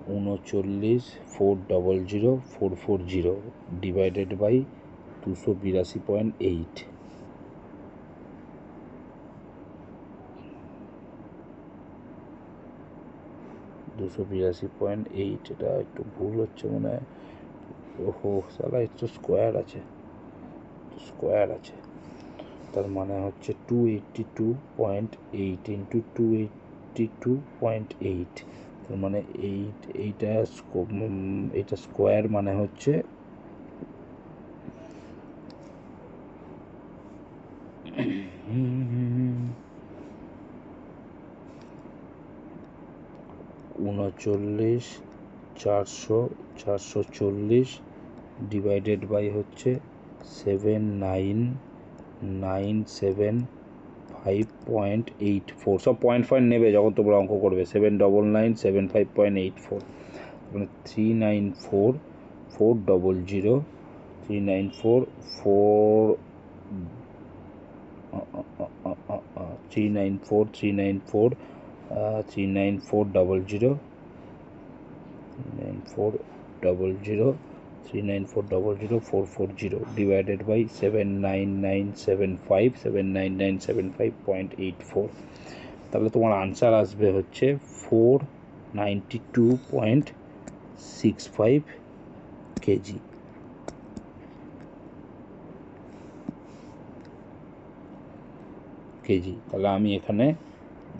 39,400,440 ডিভাইডেড বাই 282.8। এটা একটু ভুল হচ্ছে মনে হয়, ওহো সালা, একটু স্কোয়ার আছে, তার মানে হচ্ছে 282.8 ইন্টু 282.8, তার মানে এইটা এটা স্কোয়ার মানে হচ্ছে 39 440 ডিভাইডেড বাই হচ্ছে 7997.5.84, সব পয়েন্ট নেবে যখন তোমরা অঙ্ক করবে। 79975.84, মানে 394400 394 ডিভাইডেড বাই 7997.84, তাহলে তোমার আনসার আসবে হচ্ছে 492.65 কেজি। তাহলে আমি এখানে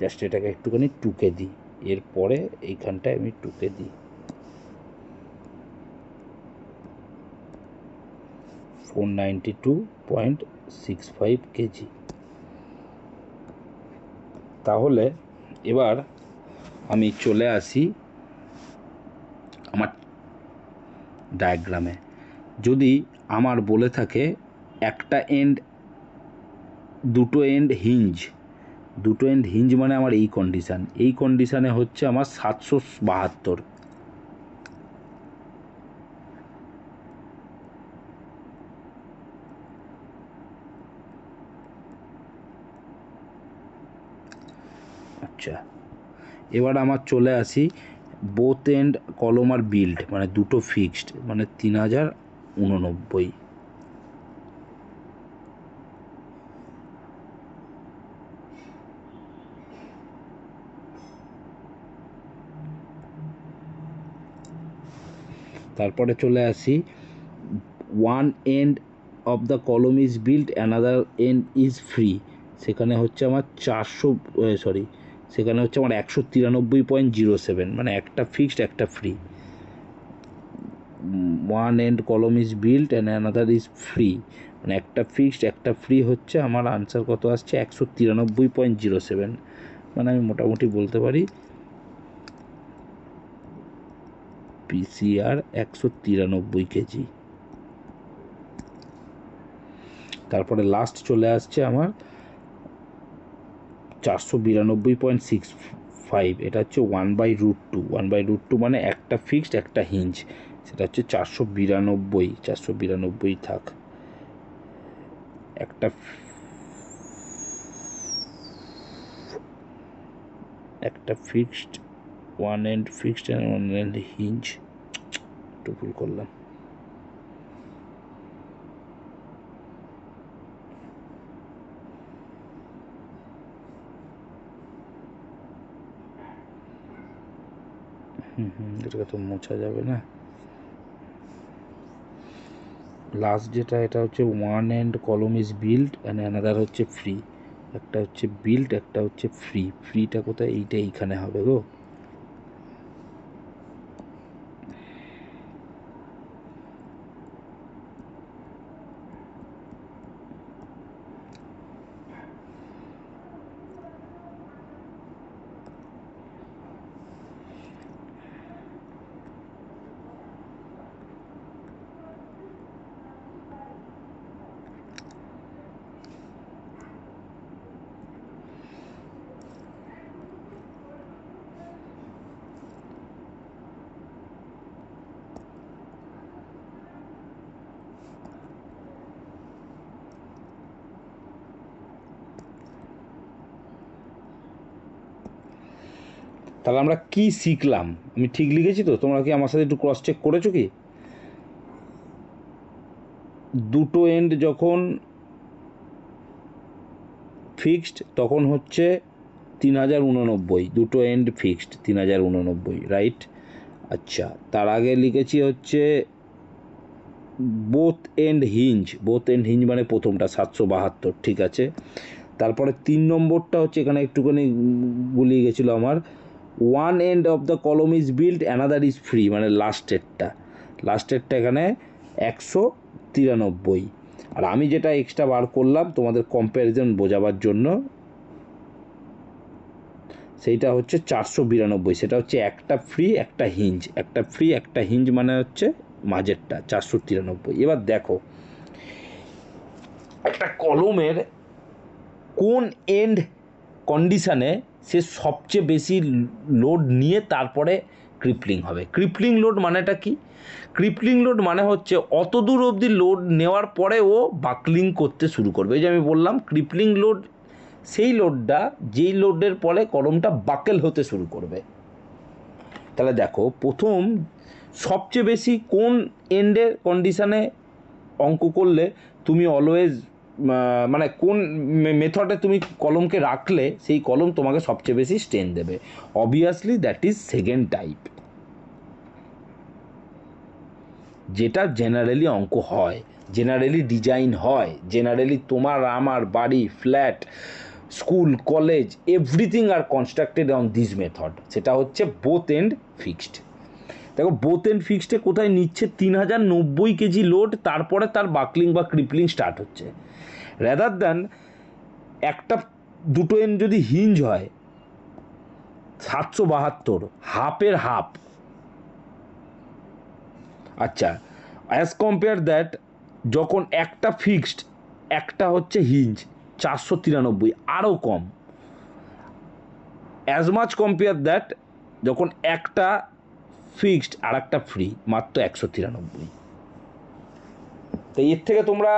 জাস্ট এটাকে একটুখানি টুকে দিই, এরপরে এইখানটায় আমি টুকে দিই 492.65 কেজি। তাহলে এবার আমি চলে আসি আমার ডায়াগ্রামে। যদি আমার বলে থাকে একটা এন্ড দুটো এন্ড হিঞ্জ মানে আমার এই কন্ডিশানে হচ্ছে আমার 772। আচ্ছা, এবার আমার চলে আসি বোথ এন্ড কলম আর বিল্ড, মানে দুটো ফিক্সড, মানে 3089। তারপরে চলে আসি one end of the column is build another end is free, সেখানে হচ্ছে আমার 193.07, মানে একটা ফিক্সড একটা free. One end column is build and another is free, মানে একটা ফিক্সড একটা ফ্রি হচ্ছে আমার আনসার কত আসছে 193.07, মানে আমি মোটামুটি বলতে পারি পিসিআর 193 কেজি। তারপরে লাস্ট চলে আসছে আমার 492.65, এটা হচ্ছে 1/√2 মানে একটা ফিক্সড একটা হিঞ্জ, সেটা হচ্ছে 492 থাক। একটা fixed one end fixed and one end hinge, একটু ভুল করলাম। এটাকে তো মোছা যাবে না। লাস্ট যেটা, এটা হচ্ছে one end column is build and another হচ্ছে ফ্রি, একটা হচ্ছে বিল্ড একটা হচ্ছে ফ্রিটা কোথায়, এইখানে হবে গো। তাহলে আমরা কি শিখলাম, আমি ঠিক লিখেছি তো? তোমরা কি আমার সাথে একটু ক্রস চেক করেছো কি? দুটো এন্ড যখন ফিক্সড তখন হচ্ছে 3089, দুটো এন্ড ফিক্সড 3089, রাইট। আচ্ছা, তার আগে লিখেছি হচ্ছে বোথ এন্ড হিঞ্জ মানে প্রথমটা 772, ঠিক আছে। তারপরে 3 নম্বরটা হচ্ছে এখানে একটুখানি গুলিয়ে গেছিলো আমার, one end of the column is build another is free, মানে লাস্টেরটা এখানে 193। আর আমি যেটা এক্সট্রা বার করলাম তোমাদের কম্প্যারিজন বোঝাবার জন্য, সেইটা হচ্ছে 492, সেটা হচ্ছে একটা ফ্রি একটা হিঞ্জ মানে হচ্ছে মাঝেরটা 493। এবার দেখো একটা কলমের কোন এন্ড কন্ডিশানে সে সবচেয়ে বেশি লোড নিয়ে তারপরে ক্রিপলিং হবে। ক্রিপলিং লোড মানেটা কি? ক্রিপলিং লোড মানে হচ্ছে অত দূর অবধি লোড নেওয়ার পরে ও বাকলিং করতে শুরু করবে। এই যে আমি বললাম ক্রিপলিং লোড সেই লোডটা যেই লোডের পরে কলমটা বাকেল হতে শুরু করবে। তাহলে দেখো প্রথম সবচেয়ে বেশি কোন এন্ডের কন্ডিশানে অঙ্ক করলে তুমি অলওয়েজ মানে কোন মেথডে তুমি কলমকে রাখলে সেই কলম তোমাকে সবচেয়ে বেশি স্ট্রেন দেবে। Obviously that is second type, যেটা জেনারেলি অঙ্ক হয়, জেনারেলি ডিজাইন হয়, জেনারেলি তোমার আমার বাড়ি, flat, school, college, everything are constructed on this method. সেটা হচ্ছে বোথ এন্ড ফিক্সড। দেখো বোথ এন্ড ফিক্সডে কোথায় নিচ্ছে 3090 কেজি লোড, তারপরে তার বাকলিং বা ক্রিপলিং স্টার্ট হচ্ছে। রেদার দ্যান একটা দুটো এন্ড যদি হিঞ্জ হয় 772, হাফের হাফ। আচ্ছা, অ্যাজ কম্পেয়ার দ্যাট যখন একটা ফিক্সড একটা হচ্ছে হিঞ্জ 493, আরও কম। অ্যাজ মাচ কম্পেয়ার দ্যাট যখন একটা ফিক্সড আর একটা ফ্রি, মাত্র 193। তো এর থেকে তোমরা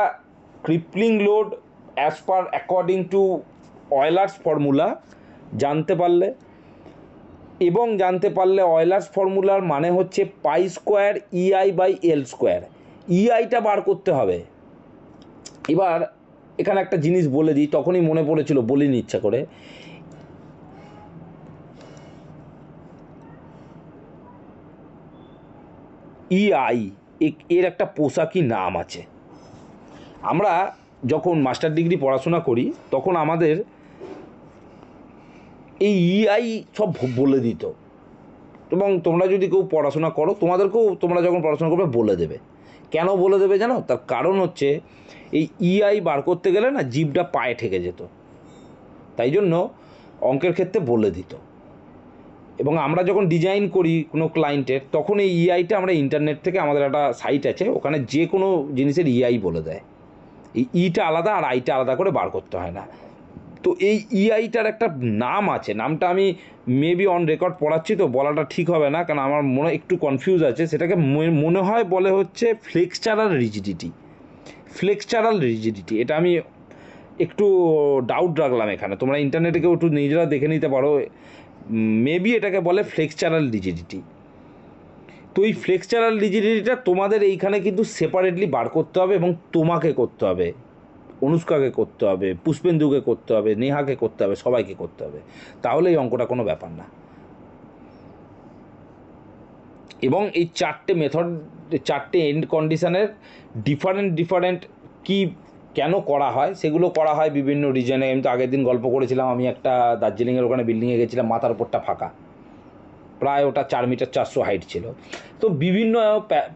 crippling load as per according to Euler's formula জানতে পারলে, এবং জানতে পারলে অয়েলার্স ফর্মুলার মানে হচ্ছে pi square EI by L square. ইআইটা বার করতে হবে। এবার এখানে একটা জিনিস বলে দিই, তখনই মনে পড়েছিল, বলিনি ইচ্ছা করে। ইআই এর একটা পোশাকি নাম আছে। আমরা যখন মাস্টার ডিগ্রি পড়াশোনা করি তখন আমাদের এই ইআই সব বলে দিত, এবং তোমরা যদি কেউ পড়াশোনা করো তোমাদেরকেও তোমরা যখন পড়াশোনা করবে বলে দেবে। কেন বলে দেবে জানো? তার কারণ হচ্ছে এই ইআই বার করতে গেলে না জিভটা পায়ে ঠেকে যেত, তাই জন্য অঙ্কের ক্ষেত্রে বলে দিত। এবং আমরা যখন ডিজাইন করি কোনো ক্লায়েন্টের, তখন এই ইআইটা আমরা ইন্টারনেট থেকে, আমাদের একটা সাইট আছে, ওখানে যে কোনো জিনিসের ইআই বলে দেয়। এই ইটা আলাদা আর আইটা আলাদা করে বার করতে হয় না। তো এই ইআইটার একটা নাম আছে, নামটা আমি মেবি অন রেকর্ড পড়াচ্ছি তো বলাটা ঠিক হবে না, কারণ আমার মনে একটু কনফিউজ আছে। সেটাকে মনে হয় বলে হচ্ছে ফ্লেক্সচারাল রিজিডিটি। এটা আমি একটু ডাউট রাখলাম এখানে, তোমরা ইন্টারনেটে কেউ একটু নিজেরা দেখে নিতে পারো। মেবি এটাকে বলে ফ্লেক্সচারাল রিজিডিটি। তো এই ফ্লেক্সচারাল রিজিডিটিটা তোমাদের এইখানে কিন্তু সেপারেটলি বার করতে হবে, এবং তোমাকে করতে হবে, অনুষ্কাকে করতে হবে, পুষ্পেন্দুকে করতে হবে, নেহাকে করতে হবে, সবাইকে করতে হবে। তাহলে এই অঙ্কটা কোনো ব্যাপার না। এবং এই চারটে মেথড, চারটে এন্ড কন্ডিশনের ডিফারেন্ট কি কেন করা হয়, সেগুলো করা হয় বিভিন্ন রিজনে। আমি তো আগের দিন গল্প করেছিলাম, আমি একটা দার্জিলিংয়ের ওখানে বিল্ডিংয়ে গেছিলাম, মাথার উপরটা ফাঁকা, প্রায় ওটা 4 মিটার 400 হাইট ছিল। তো বিভিন্ন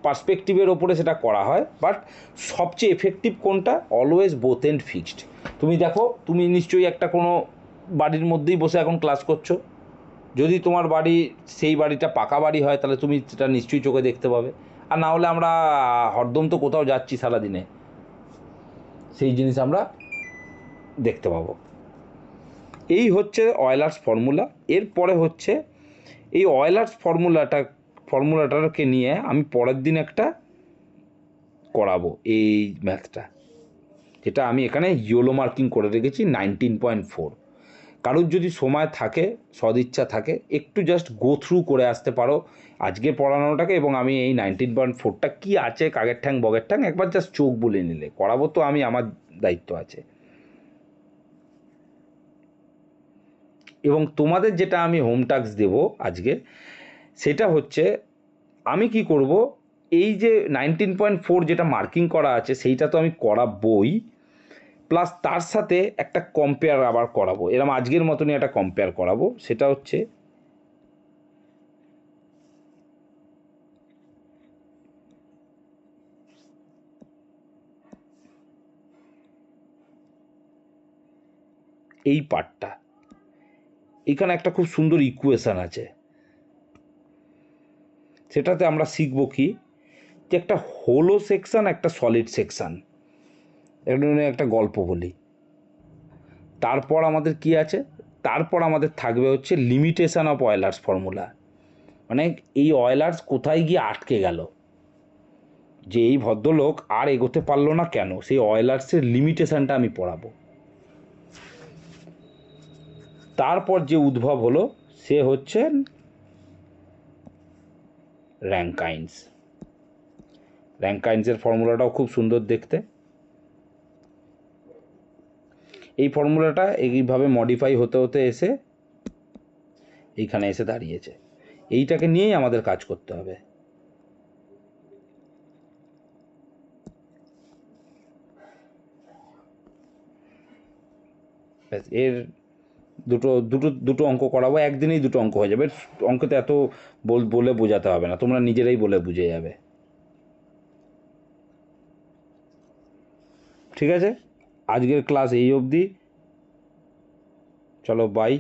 পার্সপেক্টিভের ওপরে সেটা করা হয়, বাট সবচেয়ে এফেক্টিভ কোনটা? Always both end fixed. তুমি দেখো, তুমি নিশ্চয়ই একটা কোনো বাড়ির মধ্যেই বসে এখন ক্লাস করছো। যদি তোমার বাড়ি সেই বাড়িটা পাকা বাড়ি হয়, তাহলে তুমি সেটা নিশ্চয়ই চোখে দেখতে পাবে। আর না হলে আমরা হরদম তো কোথাও যাচ্ছি সারাদিনে, সেই জিনিস আমরা দেখতে পাবো। এই হচ্ছে অয়েলার্স ফর্মুলা। এরপরে হচ্ছে এই অয়েলার্স ফর্মুলাটাকে নিয়ে আমি পরের দিন একটা করাবো এই ম্যাথটা, যেটা আমি এখানে ইয়োলো মার্কিং করে রেখেছি 19.4। কারোর যদি সময় থাকে, সদিচ্ছা থাকে, একটু জাস্ট গো থ্রু করে আসতে পারো আজকে পড়ানোটাকে, এবং আমি এই 19.4টা কী আছে, কাগের ঠ্যাং বগের ঠ্যাং, একবার জাস্ট চোখ বুলে নিলে। করাবো তো আমি, আমার দায়িত্ব আছে। এবং তোমাদের যেটা আমি হোম টাস্ক দেবো আজকে, সেটা হচ্ছে আমি কি করব, এই যে 19.4 যেটা মার্কিং করা আছে সেইটা তো আমি করাবই, প্লাস তার সাথে একটা কম্পেয়ার আবার করাবো। এরকম আজকের মতনই একটা কম্পেয়ার করাবো। সেটা হচ্ছে এই পার্টটা, এখানে একটা খুব সুন্দর ইকুয়েশান আছে, সেটাতে আমরা শিখব কি, যে একটা হোলো সেকশান একটা সলিড সেকশান। একটা গল্প বলি। তারপর আমাদের কি আছে, তারপর আমাদের থাকবে হচ্ছে লিমিটেশন অফ অয়েলার্স ফর্মুলা, মানে এই অয়েলার্স কোথায় গিয়ে আটকে গেল, যে এই ভদ্রলোক আর এগোতে পারলো না কেন, সেই অয়েলার্সের লিমিটেশনটা আমি পড়াবো। তারপর যে উদ্ভব হলো সে হচ্ছেন র্যাঙ্কাইন্স। র্যাঙ্কাইন্সের ফর্মুলাটাও খুব সুন্দর দেখতে। এই ফর্মুলাটা এইভাবে মডিফাই হতে হতে এসে এইখানে এসে দাঁড়িয়েছে। এইটাকে নিয়েই আমাদের কাজ করতে হবে। ব্যাস, এর দুটো অঙ্ক করাবো, একদিনেই দুটো অঙ্ক হয়ে যাবে। অঙ্কতে এত বলে বোঝাতে হবে না, তোমরা নিজেরাই বলে বুঝে যাবে। ঠিক আছে, আজকের ক্লাস এই অবধি। চলো, বাই।